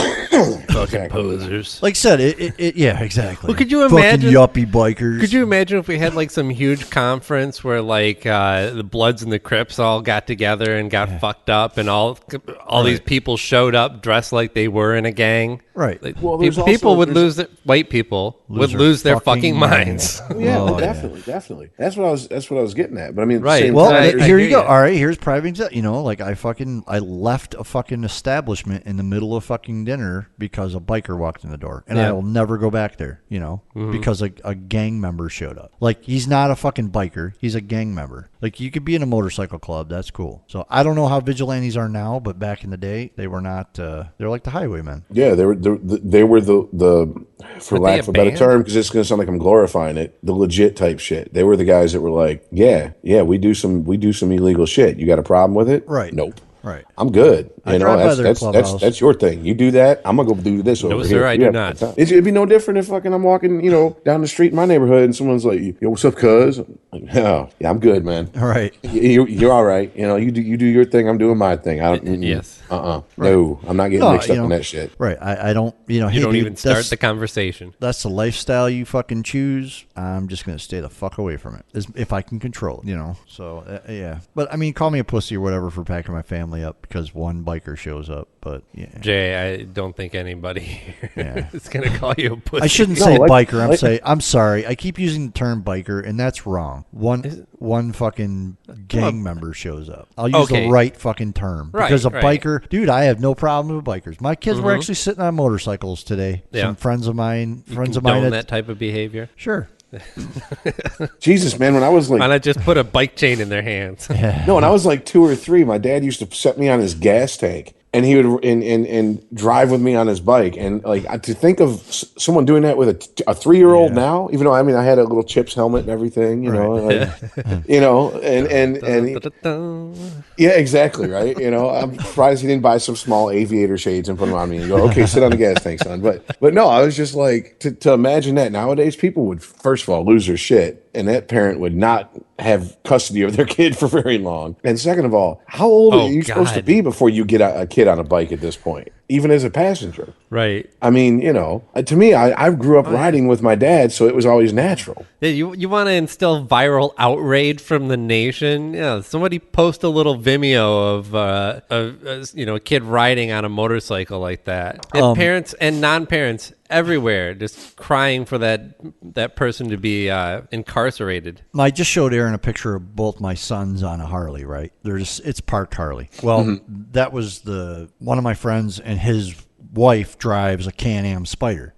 fucking posers. Like I said, yeah, exactly. Well, could you imagine fucking yuppie bikers? Could you imagine if we had like some huge conference where like the Bloods and the Crips all got together and got fucked up, and all these people showed up dressed like they were in a gang? Right. Like, people would lose white people would lose their fucking minds. Yeah, definitely. That's what I was getting at. But I mean, right. Well, here you go. All right, here's private example. Like I left a fucking establishment in the middle of fucking dinner because a biker walked in the door, and I will never go back there. Because a gang member showed up. Like, he's not a fucking biker; he's a gang member. Like, you could be in a motorcycle club. That's cool. So I don't know how vigilantes are now, but back in the day, they were not. They're like the highwaymen. Yeah, they were the for lack of a better term, because it's going to sound like I'm glorifying it, the legit type shit. They were the guys that were like, yeah, we do some illegal shit. You got a problem with it? Right. Nope. Right. I'm good. That's your thing. You do that, I'm gonna go do this over here. No, sir, I do not. It'd be no different if fucking I'm walking, down the street in my neighborhood and someone's like, "Yo, what's up, cuz?" Like, oh, yeah, I'm good, man. All right. You're all right. You do your thing. I'm doing my thing. Yes. Right. No, I'm not getting mixed up in that shit. Right. I don't. You don't even start the conversation. That's the lifestyle you fucking choose. I'm just gonna stay the fuck away from it if I can control it. So yeah. But I mean, call me a pussy or whatever for packing my family. permanently up because one biker shows up. But yeah, Jay, I don't think anybody is going to call you a pussy. I shouldn't say biker. I'm sorry. I keep using the term biker, and that's wrong. One fucking gang member shows up. I'll use the right fucking term because a biker, dude. I have no problem with bikers. My kids were actually sitting on motorcycles today. Yeah. Some friends of mine, that type of behavior. Sure. Jesus, man, when I was like, why not just put a bike chain in their hands? No, when I was like 2 or 3, my dad used to set me on his gas tank, and he would and drive with me on his bike. And like, to think of someone doing that with a 3-year-old now, even though I had a little Chips helmet and everything, yeah, exactly, right. I'm surprised he didn't buy some small aviator shades and put them on me and go, okay, sit on the gas tank, son. But no, I was just like, to imagine that nowadays, people would first of all lose their shit. And that parent would not have custody of their kid for very long. And second of all, how old are you supposed to be before you get a kid on a bike at this point, even as a passenger? Right. I mean, to me, I grew up riding with my dad, so it was always natural. Yeah, you want to instill viral outrage from the nation? Yeah, somebody post a little Vimeo of a kid riding on a motorcycle like that. And parents and non-parents everywhere just crying for that person to be incarcerated. I just showed Aaron a picture of both my sons on a Harley, right? It's parked Harley. Well, that was one of my friends, and his wife drives a Can-Am Spider.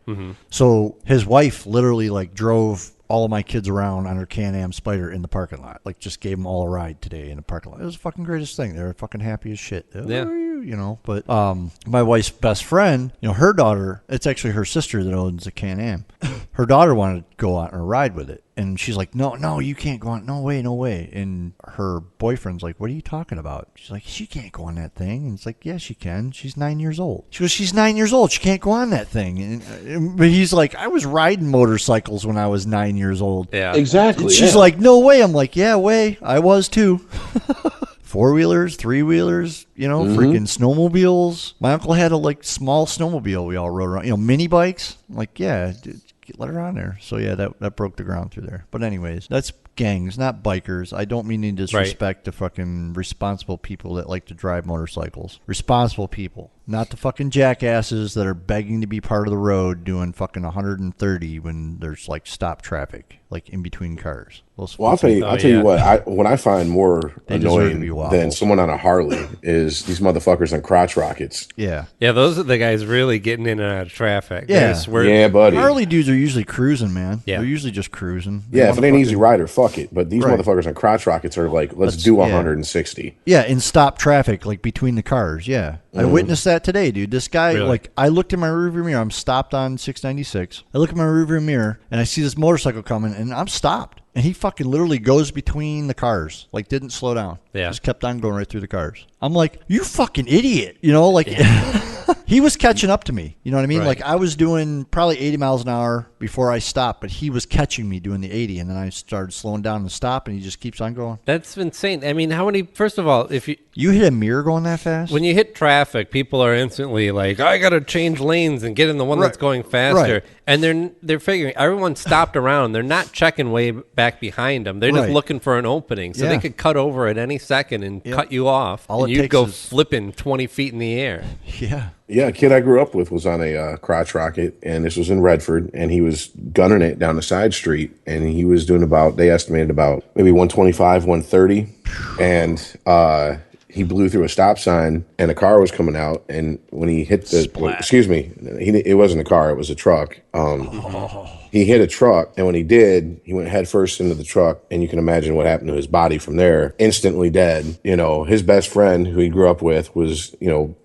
So his wife literally drove all of my kids around on her Can-Am Spider in the parking lot. Just gave them all a ride today in the parking lot. It was the fucking greatest thing. They were fucking happy as shit. Yeah. But my wife's best friend, her daughter, it's actually her sister that owns a Can-Am. Her daughter wanted to go out on a ride with it. And she's like, no, you can't go on. No way. And her boyfriend's like, what are you talking about? She's like, she can't go on that thing. And it's like, yeah, she can. She's 9 years old. She goes, she's 9 years old. She can't go on that thing. But he's like, I was riding motorcycles when I was 9 years old. Yeah, exactly. She's like, no way. I'm like, yeah, way. I was too. 4-wheelers, 3-wheelers, freaking snowmobiles. My uncle had a small snowmobile we all rode around. Mini bikes. I'm like, yeah, dude, let her on there. So yeah, that broke the ground through there. But anyways, that's gangs, not bikers. I don't mean to disrespect the fucking responsible people that like to drive motorcycles. Responsible people. Not the fucking jackasses that are begging to be part of the road doing fucking 130 when there's stop traffic, in between cars. Well, I'll tell you what. What I find more annoying than someone on a Harley is these motherfuckers on crotch rockets. Yeah. Yeah, those are the guys really getting in and out of traffic. Yeah. Yeah, buddy. Harley dudes are usually cruising, man. Yeah. They're usually just cruising. Yeah, if it ain't Easy Rider, fuck it. But these motherfuckers on crotch rockets are like, let's do 160. Yeah, and stop traffic, between the cars. Yeah. I witnessed that today, dude. This guy, I looked in my rearview mirror. I'm stopped on 696. I look in my rearview mirror, and I see this motorcycle coming, and I'm stopped. And he fucking literally goes between the cars, didn't slow down. Yeah. Just kept on going right through the cars. I'm like, you fucking idiot. He was catching up to me. You know what I mean? Right. I was doing probably 80 miles an hour before I stopped, but he was catching me doing the 80, and then I started slowing down and stop, and he just keeps on going. That's insane. I mean, first of all, if you hit a mirror going that fast? When you hit traffic, people are instantly like, I got to change lanes and get in the one that's going faster. Right. And they're figuring, everyone stopped around. They're not checking way back behind them. They're just looking for an opening. So they could cut over at any second and cut you off. And you'd go flipping 20 feet in the air. Yeah. Yeah, a kid I grew up with was on a crotch rocket, and this was in Redford, and he was gunning it down the side street, and he was doing they estimated about maybe 125, 130, and he blew through a stop sign, and a car was coming out, and when he hit it wasn't a car, it was a truck. He hit a truck, and when he did, he went headfirst into the truck, and you can imagine what happened to his body from there. Instantly dead. His best friend, who he grew up with, was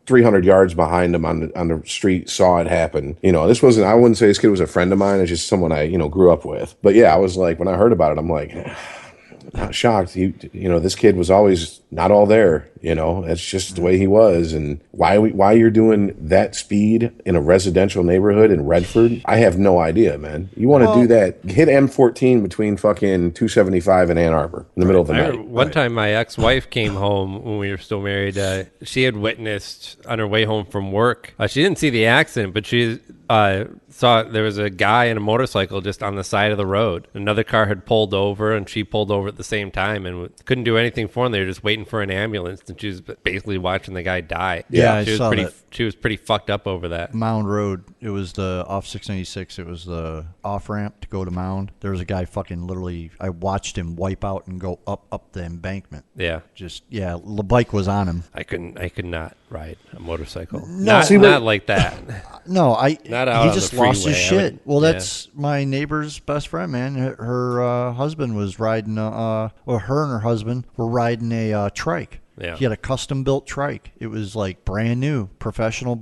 300 yards behind him on the street, saw it happen. This wasn't. I wouldn't say this kid was a friend of mine. It's just someone I grew up with. But yeah, I was like, when I heard about it, I'm like, not shocked. This kid was always not all there. That's just the way he was. And why you're doing that speed in a residential neighborhood in Redford, I have no idea, man. You want to do that? Hit M14 between fucking 275 and Ann Arbor in the middle of the night. One time, my ex-wife came home when we were still married. She had witnessed on her way home from work. She didn't see the accident, but she saw there was a guy in a motorcycle just on the side of the road. Another car had pulled over, and she pulled over at the same time and couldn't do anything for him. They were just waiting for an ambulance. and she was basically watching the guy die. Yeah, I she was saw pretty. that. She was pretty fucked up over that. Mound Road. It was the off 696. It was the off ramp to go to Mound. There was a guy fucking literally. I watched him wipe out and go up the embankment. Yeah, the bike was on him. I could not ride a motorcycle. No, not like that. No, not out. He just on the lost his freeway. shit. Well, that's my neighbor's best friend, man. Her husband was riding. Her and her husband were riding a trike. Yeah. He had a custom built trike. It was like brand new, professional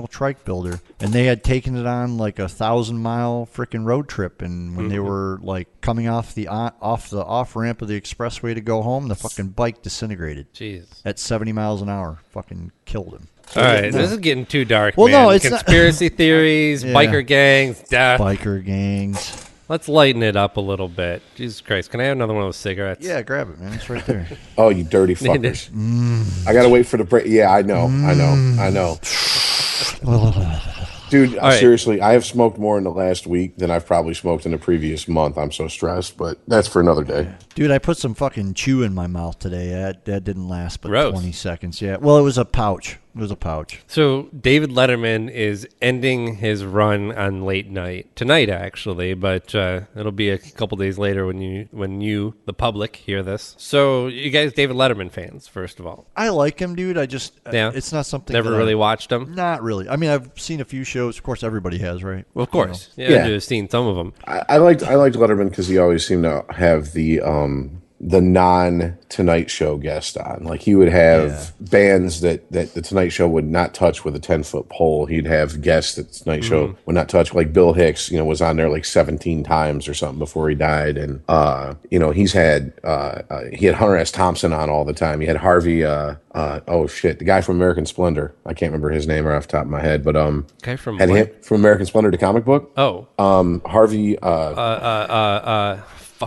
trike builder, and they had taken it on like 1,000-mile freaking road trip. And when they were like coming off the off ramp of the expressway to go home, the fucking bike disintegrated. Jeez. At 70 miles an hour, fucking killed him. All right, this is getting too dark. Well, man. no, it's conspiracy theories, biker gangs, death. Biker gangs. Let's lighten it up a little bit. Jesus Christ, can I have another one of those cigarettes? Yeah, grab it, man. It's right there. Oh, you dirty fuckers. I got to wait for the break. Yeah, I know. Dude, seriously, I have smoked more in the last week than I've probably smoked in the previous month. I'm so stressed, but that's for another day. Dude, I put some fucking chew in my mouth today. That didn't last but Gross. 20 seconds. Yeah. Well, it was a pouch. So David Letterman is ending his run on late night tonight, actually, but it'll be a couple days later when you, the public, hear this. So you guys, David Letterman fans, first of all. I like him, dude. It's not something. Never really watched him. Not really. I mean, I've seen a few shows. Of course, everybody has, right? Well, of course. You know. Yeah, I've seen some of them. I liked Letterman because he always seemed to have the non-Tonight Show guest on. Like, he would have bands that the Tonight Show would not touch with a 10-foot pole. He'd have guests that the Tonight Show would not touch. Like Bill Hicks, was on there like 17 times or something before he died. And, he had Hunter S. Thompson on all the time. He had Harvey, the guy from American Splendor. I can't remember his name right off the top of my head, but guy from him from American Splendor, the comic book. Oh, Harvey.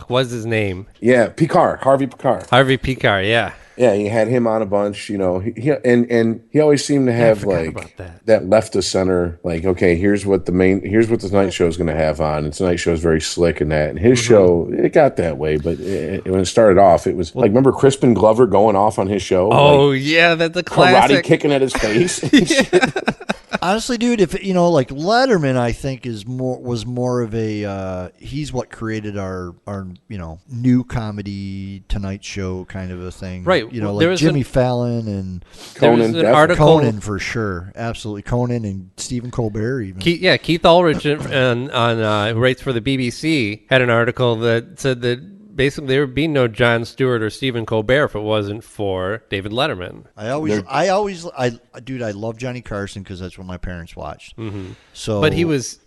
What's his name? Yeah, Harvey Picard. Harvey Picard, yeah. Yeah, he had him on a bunch, He always seemed to have that left of center, like, okay, here's what the Tonight Show is going to have on. And Tonight Show is very slick in that. And his show, it got that way, but when it started off, it was like, remember Crispin Glover going off on his show? Oh, yeah, that's a classic. Karate kicking at his face. Honestly, dude, if like Letterman, I think was more of a he's what created our new comedy Tonight Show kind of a thing, right? Like Jimmy Fallon and Conan, for sure, absolutely, Conan and Stephen Colbert even. Keith Ulrich on who writes for the BBC had an article that said that basically there would be no Jon Stewart or Stephen Colbert if it wasn't for David Letterman. I love Johnny Carson because that's what my parents watched. Mm-hmm. So, but he was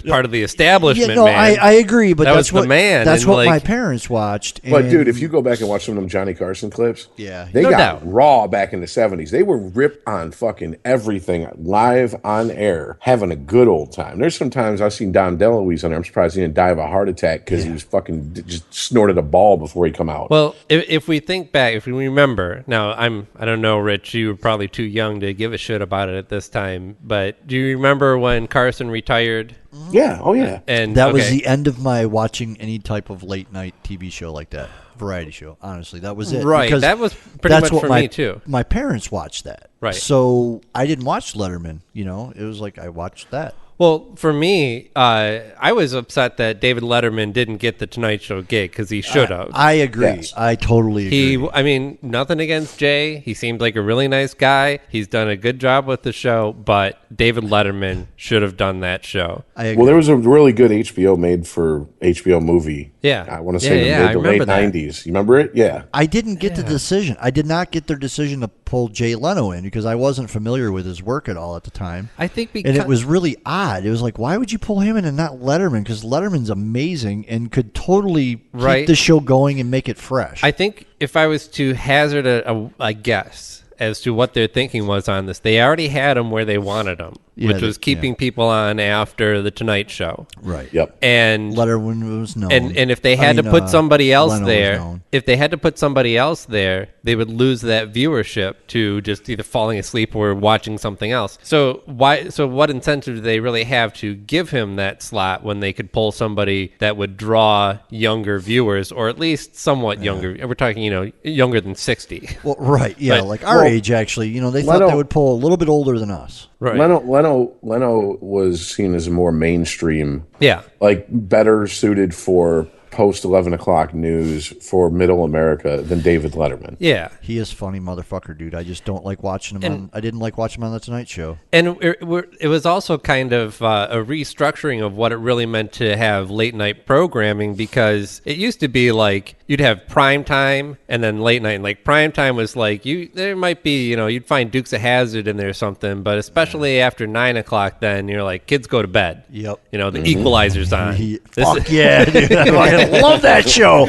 part of the establishment. Yeah, no, man. I agree, but that's the man. That's what my parents watched. But dude, if you go back and watch some of them Johnny Carson clips, they got raw back in the 70s. They were ripped on fucking everything live on air, having a good old time. There's sometimes I've seen Don DeLuise on there. I'm surprised he didn't die of a heart attack because he was fucking just snorted a ball before he come out. Well, if we think back, if we remember, now I don't know, Rich, you were probably too young to give a shit about it at this time, but do you remember when Carson retired? Yeah, oh yeah. And that was the end of my watching any type of late night TV show like that, variety show. Honestly, that was it. Right, because that was pretty much for me too. My parents watched that, right? So I didn't watch Letterman. It was like I watched that. Well, for me, I was upset that David Letterman didn't get the Tonight Show gig because he should have. I agree. Yes. I totally agree. I mean, nothing against Jay. He seemed like a really nice guy. He's done a good job with the show, but David Letterman should have done that show. I agree. Well, there was a really good HBO made for HBO movie. Yeah. I want to say the late 90s. You remember it? Yeah. I didn't get the decision. I did not get their decision to pull Jay Leno in because I wasn't familiar with his work at all at the time. I think and it was really odd. It was like, why would you pull him in and not Letterman? Because Letterman's amazing and could totally keep the show going and make it fresh. I think if I was to hazard a guess as to what their thinking was on this, they already had him where they wanted him, which was keeping people on after the Tonight Show. Right. Yep. And Letterman was known. And if they had to put somebody else there, if they had to put somebody else there, they would lose that viewership to just either falling asleep or watching something else. So what incentive do they really have to give him that slot when they could pull somebody that would draw younger viewers, or at least somewhat younger? We're talking, younger than 60. Well, right, yeah, like our age actually. They thought they would pull a little bit older than us. Right. Leno was seen as a more mainstream, yeah, like better suited for post 11 o'clock news for middle America than David Letterman. Yeah. He is funny motherfucker, dude. I just don't like watching him I didn't like watching him on The Tonight Show. And it was also kind of a restructuring of what it really meant to have late night programming, because it used to be like you'd have prime time and then late night. And like prime time was like there might be, you'd find Dukes of Hazzard in there or something, but especially after 9 o'clock, then you're like, kids go to bed. Yep. The Equalizer's on. Fuck yeah, dude. I love that show.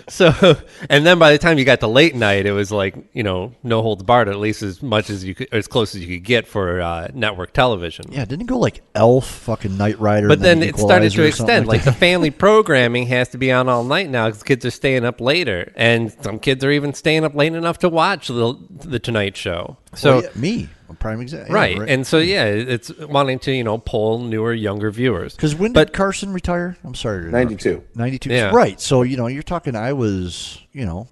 So, and then by the time you got to late night, it was like, no holds barred, at least as much as you could, as close as you could get for network television. Yeah, didn't it go like Elf, fucking Knight Rider? But then it started to extend. Like the family programming has to be on all night now because kids are staying up later. And some kids are even staying up late enough to watch the Tonight Show. So me. A prime example. Right. And so, it's wanting to, pull newer, younger viewers. Because when did Carson retire? I'm sorry. 92. 92. Yeah. Right. So, you're talking, I was,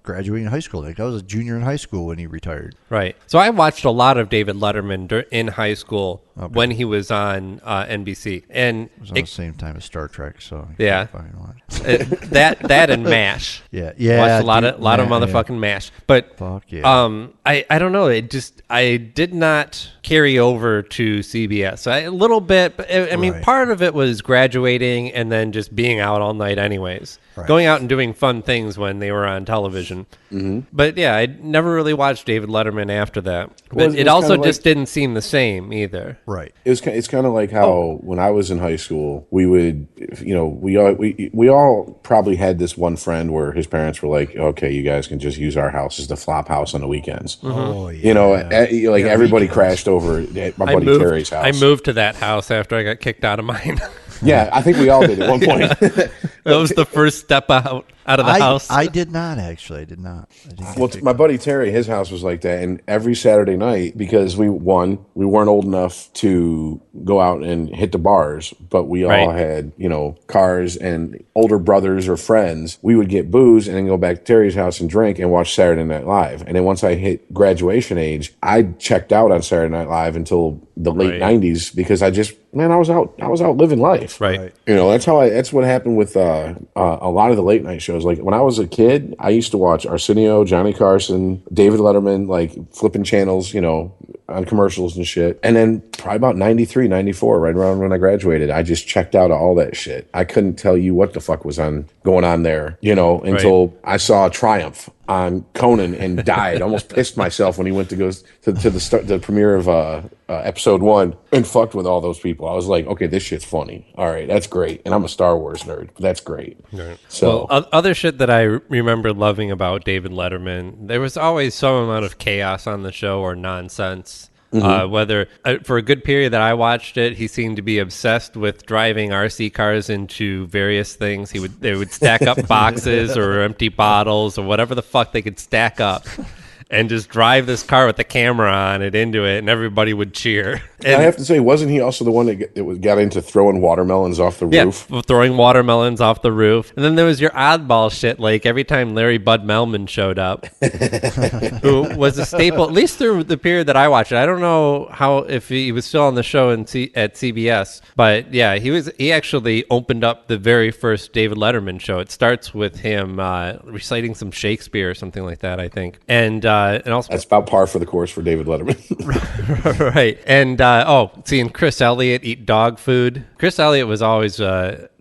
graduating high school. Like, I was a junior in high school when he retired. Right. So I watched a lot of David Letterman in high school when he was on NBC. And it was on the same time as Star Trek, so yeah. that and MASH. Yeah. Watched a lot of motherfucking MASH. But fuck yeah. I don't know. I did not carry over to CBS. A little bit, but I mean, part of it was graduating and then just being out all night anyways. Right. Going out and doing fun things when they were on television. Mm-hmm. But yeah, I never really watched David Letterman after that. But it also just didn't seem the same either. Right. It's kind of like how when I was in high school, we would, we all probably had this one friend where his parents were like, okay, you guys can just use our house as the flop house on the weekends. Mm-hmm. Oh, yeah. Everybody crashed over at my buddy Terry's house. I moved to that house after I got kicked out of mine. Yeah, I think we all did at one point. That was the first step out of the house. I did not, actually. I did not. Well, my buddy Terry, his house was like that. And every Saturday night, because we weren't old enough to go out and hit the bars, but we all had, cars and older brothers or friends, we would get booze and then go back to Terry's house and drink and watch Saturday Night Live. And then once I hit graduation age, I checked out on Saturday Night Live until the late 90s because I was out living life. Right. That's what happened with a lot of the late night shows. Like when I was a kid, I used to watch Arsenio, Johnny Carson, David Letterman, like flipping channels, on commercials and shit. And then probably about 93, 94, right around when I graduated, I just checked out of all that shit. I couldn't tell you what the fuck was going on there, until I saw Triumph on Conan and died. Almost pissed myself when he went to go to the premiere of episode 1 and fucked with all those people. I was like, okay, this shit's funny. All right, that's great. And I'm a Star Wars nerd. But that's great. Right. So other shit that I remember loving about David Letterman, there was always some amount of chaos on the show or nonsense. Mm-hmm. Whether for a good period that I watched it, he seemed to be obsessed with driving RC cars into various things. They would stack up boxes or empty bottles or whatever the fuck they could stack up, and just drive this car with the camera on it into it, and everybody would cheer. And I have to say, wasn't he also the one that got into throwing watermelons off the roof? Yeah, throwing watermelons off the roof. And then there was your oddball shit, like every time Larry Bud Melman showed up, who was a staple, at least through the period that I watched it. I don't know if he was still on the show at CBS, but yeah, he actually opened up the very first David Letterman show. It starts with him reciting some Shakespeare or something like that, I think. And also that's about par for the course for David Letterman. Right. And seeing Chris Elliott eat dog food. Chris Elliott was always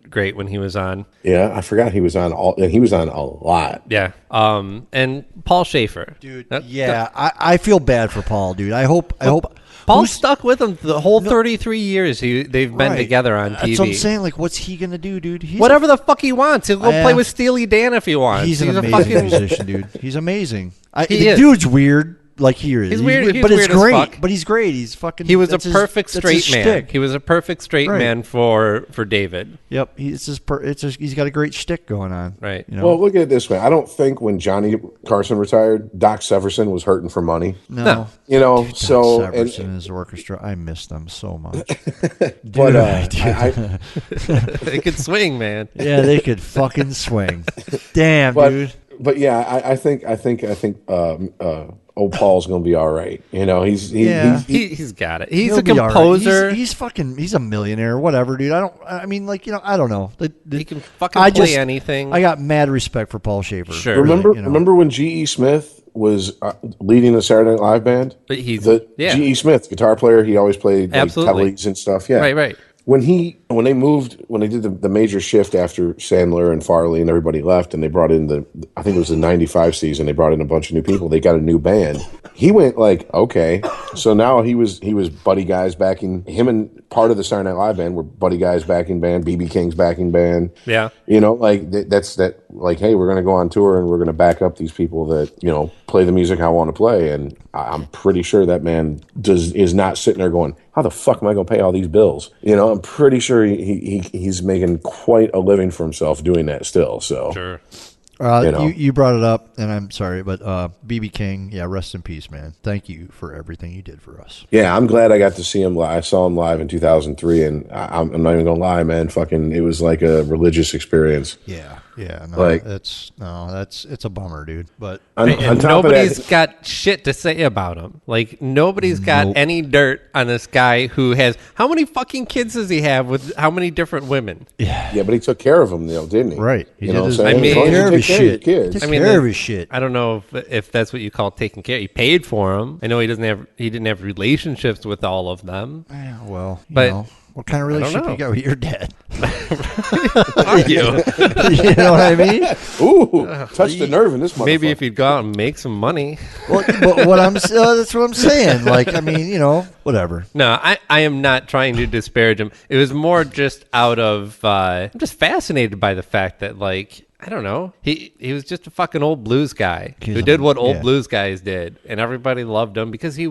great when he was on. Yeah, I forgot he was on he was on a lot. Yeah. And Paul Schaefer. Dude, I feel bad for Paul, dude. I hope Paul's stuck with him the whole 33 years they've been together on TV. That's what I'm saying. Like, what's he going to do, dude? Whatever the fuck he wants. He'll go play with Steely Dan if he wants. He's an amazing musician, dude. He's amazing. The dude's weird. like he is. He's weird, but he's it's weird as great. fuck. But he's great. He's fucking. He was a that's his- perfect that's straight his man. shtick. He was a perfect straight Right. man for David. Yep. He's got a great shtick going on. Right. You know? Well, look at it this way. I don't think when Johnny Carson retired, Doc Severson was hurting for money. No. You know, Dude, so Doc Severson and his orchestra, I miss them so much. but They could swing, man. yeah, they could fucking swing. Damn, dude. But yeah, I think old Paul's gonna be all right. You know, he's He's got it. He's He'll a be all right. composer. He's a millionaire, whatever, dude. I don't know. He can fucking play anything. I got mad respect for Paul Schaefer. Sure. remember when G.E. Smith was leading the Saturday Night Live band? But G.E. Smith, guitar player, he always played like Absolutely. tellies and stuff. Yeah, Right. When they did the major shift after Sandler and Farley and everybody left, and they brought in I think it was the '95 season. They brought in a bunch of new people. They got a new band. He went like, okay, so now he was buddy guys backing him, and part of the Saturday Night Live band were buddy guys backing band, BB King's backing band. Yeah, you know, like that's like, hey, we're going to go on tour and we're going to back up these people that play the music I want to play, and I'm pretty sure that man is not sitting there going, how the fuck am I going to pay all these bills? You know, I'm pretty sure he's making quite a living for himself doing that still. So sure. You brought it up, and I'm sorry, but BB King, yeah, rest in peace, man. Thank you for everything you did for us. Yeah, I'm glad I got to see him live. I saw him live in 2003, and I'm not even gonna lie, man. Fucking, it was like a religious experience. Yeah. No, Like, it's a bummer, dude. But on top nobody's of that, got shit to say about him. Like, nobody's got any dirt on this guy who has... How many fucking kids does he have with how many different women? yeah, but he took care of them, didn't he? right, he You did know what I'm his, saying? I mean, As long as you care of take his care of your shit. kids. Took I mean, care of his shit. I don't know if that's what you call taking care. He paid for them. I know he didn't have relationships with all of them. Yeah, well, But- you know, what kind of relationship know. you got with your dad? Are you? You know what I mean? Ooh, touched the nerve in this motherfucker. Maybe if you'd go out and make some money. Well, but that's what I'm saying. Like, I mean, whatever. No, I am not trying to disparage him. It was more just out of I'm just fascinated by the fact that, like, I don't know. He was just a fucking old blues guy who did what old blues guys did, and everybody loved him because he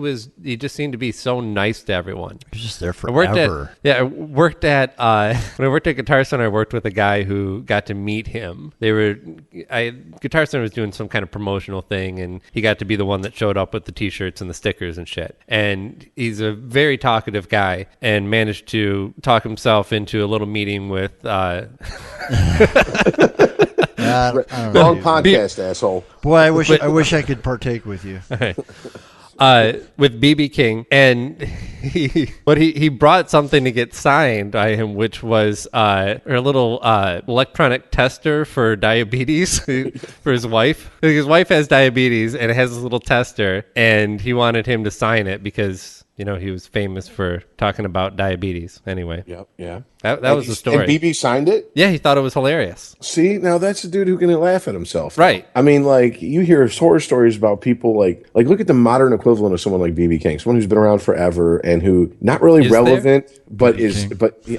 just seemed to be so nice to everyone. He was just there I worked forever. at when I worked at Guitar Center. I worked with a guy who got to meet him. Guitar Center was doing some kind of promotional thing, and he got to be the one that showed up with the T-shirts and the stickers and shit. And he's a very talkative guy, and managed to talk himself into a little meeting with. I don't know, Wrong dude. podcast, asshole. Boy, I wish I could partake with you. With BB King, and he brought something to get signed by him, which was a little electronic tester for diabetes for his wife. His wife has diabetes, and it has this little tester, and he wanted him to sign it because he was famous for talking about diabetes. Anyway, Yep, yeah. that was the story. And BB signed it? Yeah, he thought it was hilarious. See, now that's a dude who can laugh at himself. Right. I mean, like, you hear horror stories about people like look at the modern equivalent of someone like BB King, someone who's been around forever and who not really relevant, but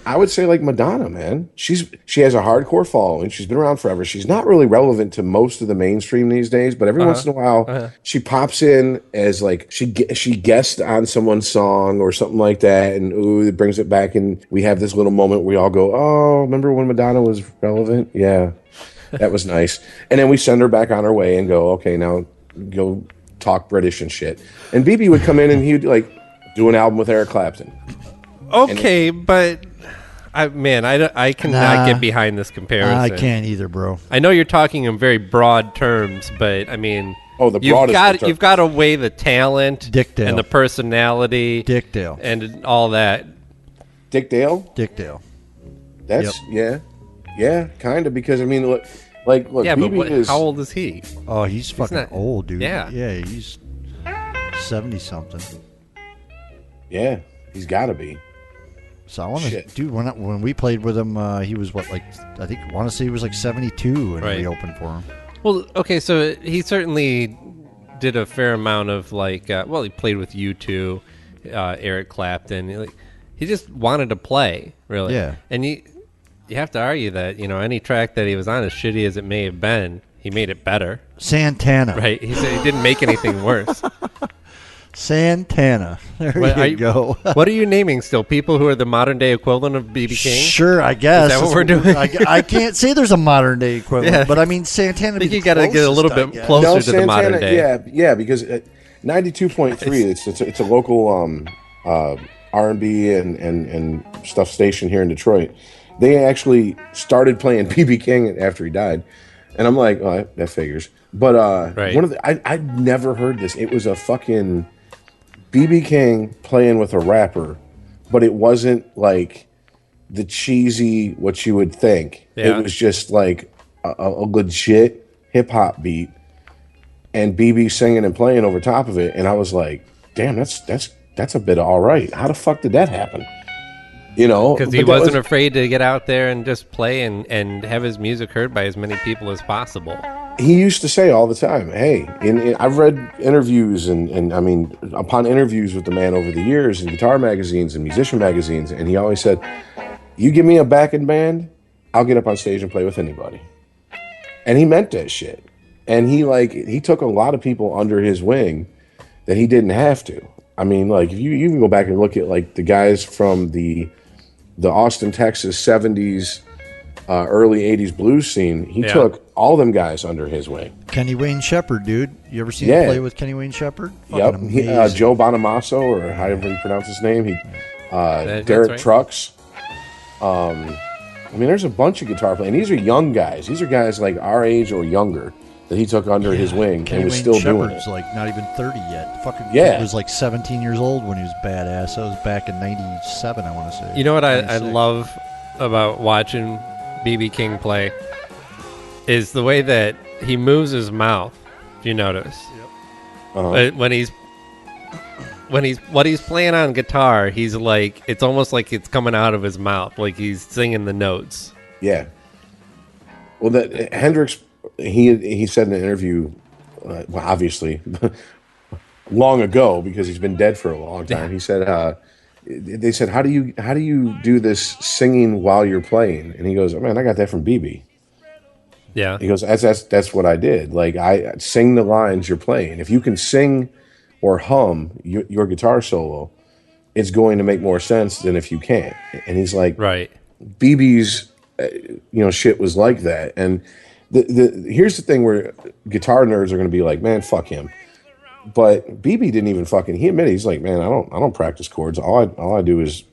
I would say like Madonna, man. She has a hardcore following. She's been around forever. She's not really relevant to most of the mainstream these days, but every once in a while she pops in as like she guessed on someone's song or something like that, and it brings it back, and we have this little moment where we all go, oh, remember when Madonna was relevant? Yeah, that was nice. And then we send her back on her way and go, okay, now go talk British and shit. And BB would come in and he'd like do an album with Eric Clapton. Okay, but I cannot get behind this comparison. I can't either, bro. I know you're talking in very broad terms, but I mean, the broadest you've got to weigh the talent Dick Dale. and the personality, Dick Dale. and all that. Dick Dale? Dick Dale. That's yeah, kind of, because I mean, look, Yeah, BB but how old is he? Oh, he's fucking not- old, dude. yeah. He's 70-something. Yeah, he's got to be. So I want to, Shit. dude. When we played with him, he was I want to say he was like 72 when Right. we opened for him. Well, okay, so he certainly did a fair amount of he played with U2, Eric Clapton. He just wanted to play, really. Yeah. And you have to argue that any track that he was on, as shitty as it may have been, he made it better. Santana. Right? He said he didn't make anything worse. Santana. There you go. What are you naming still? People who are the modern day equivalent of BB King? Sure, I guess. Is that what we're doing? I can't say there's a modern day equivalent, but I mean Santana. I think you got to get a little bit closer to the modern day. Yeah, because 92.3. It's a local R&B and stuff station here in Detroit. They actually started playing BB King after he died, and I'm like, oh, that figures. But one of I'd never heard this. It was a fucking BB King playing with a rapper, but it wasn't like the cheesy what you would think. Yeah. It was just like a legit hip hop beat, and BB singing and playing over top of it. And I was like, damn, that's a bit of all right. How the fuck did that happen? You know, because he wasn't afraid to get out there and just play and have his music heard by as many people as possible. He used to say all the time, hey, I've read interviews and I mean, upon interviews with the man over the years in guitar magazines and musician magazines, and he always said, you give me a backing band, I'll get up on stage and play with anybody. And he meant that shit. And he took a lot of people under his wing that he didn't have to. I mean, like, if you can go back and look at, like, the guys from the Austin, Texas 70s, early 80s blues scene, he took all them guys under his wing. Kenny Wayne Shepherd, dude. You ever seen him play with Kenny Wayne Shepherd? Yep. Joe Bonamassa, or however you pronounce his name. Derek right. Trucks. I mean, there's a bunch of guitar players. And these are young guys. These are guys like our age or younger that he took under his wing Kenny and was Wayne still Shepherd's doing it. Like not even 30 yet. Fucking kid was like 17 years old when he was badass. That was back in 97, I want to say. You know what I love about watching BB King play is the way that he moves his mouth. If you notice, when he's playing on guitar, he's like, it's almost like it's coming out of his mouth, like he's singing the notes. Yeah. Well, that Hendrix, he said in an interview, well, obviously long ago because he's been dead for a long time. He said, they said, how do you do this singing while you're playing? And he goes, oh, man, I got that from BB. Yeah. He goes, that's what I did. Like, I sing the lines you're playing. If you can sing or hum your guitar solo, it's going to make more sense than if you can't. And he's like, right. BB's, shit was like that. And here's the thing where guitar nerds are going to be like, man, fuck him. But BB didn't even he admitted, he's like, man, I don't practice chords. All I do is,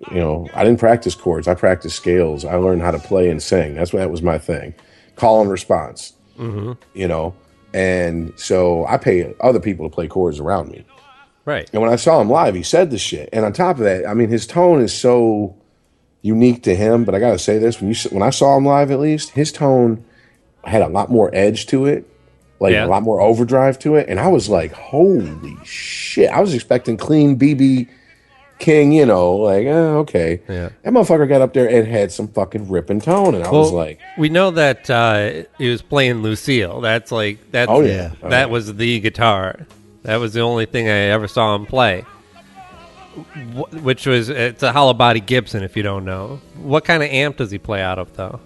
I didn't practice chords. I practiced scales. I learned how to play and sing. That was my thing. Call and response, and so I pay other people to play chords around me. Right. And when I saw him live, he said this shit. And on top of that, I mean, his tone is so unique to him. But I got to say this, when I saw him live, at least, his tone had a lot more edge to it, a lot more overdrive to it. And I was like, holy shit. I was expecting clean BB King, okay. Yeah. That motherfucker got up there and had some fucking ripping tone. And I was like... We know that he was playing Lucille. That was the guitar. That was the only thing I ever saw him play. It's a hollow body Gibson, if you don't know. What kind of amp does he play out of, though?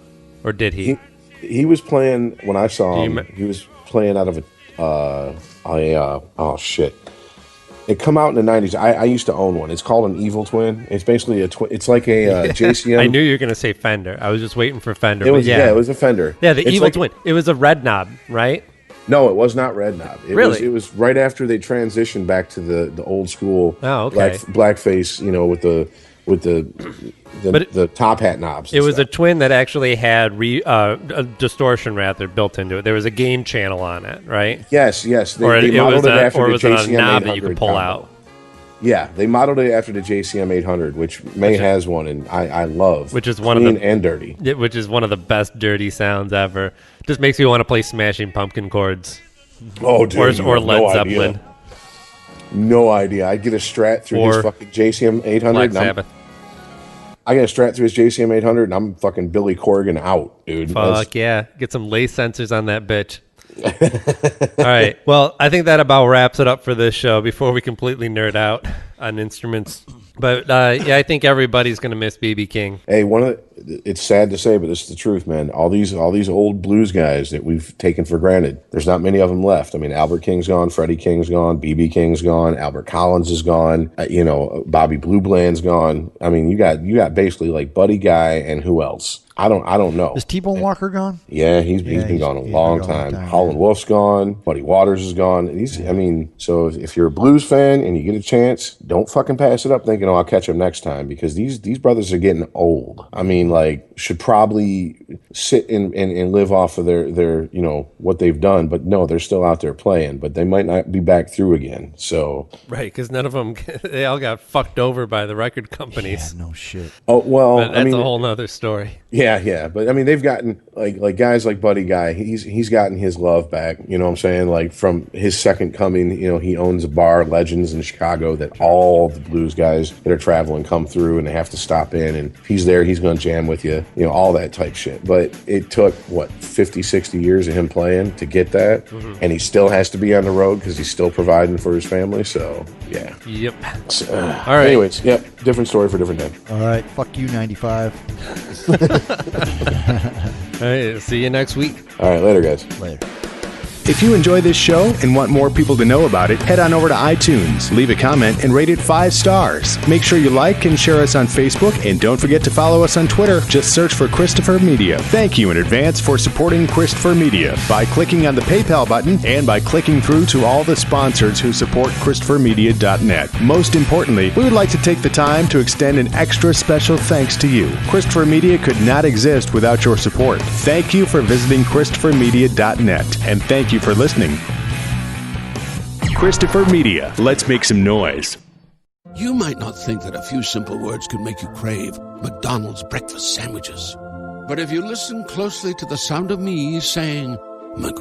Or did he? He was playing, when I saw him, he was playing out of oh shit. It come out in the 90s. I used to own one. It's called an Evil Twin. It's basically a twin. It's like a JCM. I knew you were going to say Fender. I was just waiting for Fender. It was a Fender. Yeah, the Evil Twin. It was a red knob, right? No, it was not red knob. Really? It was right after they transitioned back to the old school okay. blackface, with the top hat knobs. It was a twin that actually had a distortion built into it. There was a gain channel on it, right? Yes. They modeled it after the JCM 800 knob that you could pull out. Yeah, they modeled it after the JCM 800, which has one, and I love. Which is one of the and dirty. Which is one of the best dirty sounds ever. Just makes me want to play Smashing Pumpkin chords. Oh, dude, or Led Zeppelin. No idea. I'd get a Strat through his fucking JCM 800. Black Sabbath. I get a Strat through his JCM 800, and I'm fucking Billy Corgan out, dude. Fuck yeah. Get some lace sensors on that bitch. All right. Well, I think that about wraps it up for this show before we completely nerd out on instruments. But I think everybody's going to miss BB King. Hey, one of it's sad to say, but this is the truth, man. All these old blues guys that we've taken for granted, there's not many of them left. I mean, Albert King's gone, Freddie King's gone, B.B. King's gone, Albert Collins is gone, Bobby Blue Bland's gone. I mean, you got basically like Buddy Guy and who else? I don't know. Is T-Bone Walker gone? Yeah, he's been gone a long time. Holland Wolf's gone. Buddy Waters is gone. So if you're a blues fan and you get a chance, don't fucking pass it up thinking, I'll catch him next time, because these brothers are getting old. I mean, like, should probably sit and live off of their what they've done, but no, they're still out there playing, but they might not be back through again. So right, because none of them, they all got fucked over by the record companies. Yeah, no shit. Oh well, but that's a whole nother story. Yeah, but I mean, they've gotten like guys like Buddy Guy. He's gotten his love back. You know what I'm saying? Like from his second coming, he owns a bar, Legends in Chicago, that all the blues guys that are traveling come through, and they have to stop in. And if he's there, he's going to jam with you. All that type shit. But it took 50, 60 years of him playing to get that, and he still has to be on the road because he's still providing for his family. So yeah. Yep. So, all right. Anyways, yep. Different story for different day. All right. Fuck you, 95. All right, see you next week. All right, later, guys. Later. If you enjoy this show and want more people to know about it, head on over to iTunes, leave a comment, and rate it 5 stars. Make sure you like and share us on Facebook, and don't forget to follow us on Twitter. Just search for Christopher Media. Thank you in advance for supporting Christopher Media by clicking on the PayPal button and by clicking through to all the sponsors who support ChristopherMedia.net. Most importantly, we would like to take the time to extend an extra special thanks to you. Christopher Media could not exist without your support. Thank you for visiting ChristopherMedia.net, and thank you for listening. Christopher Media. Let's make some noise. You might not think that a few simple words could make you crave McDonald's breakfast sandwiches. But if you listen closely to the sound of me saying, McGriddle,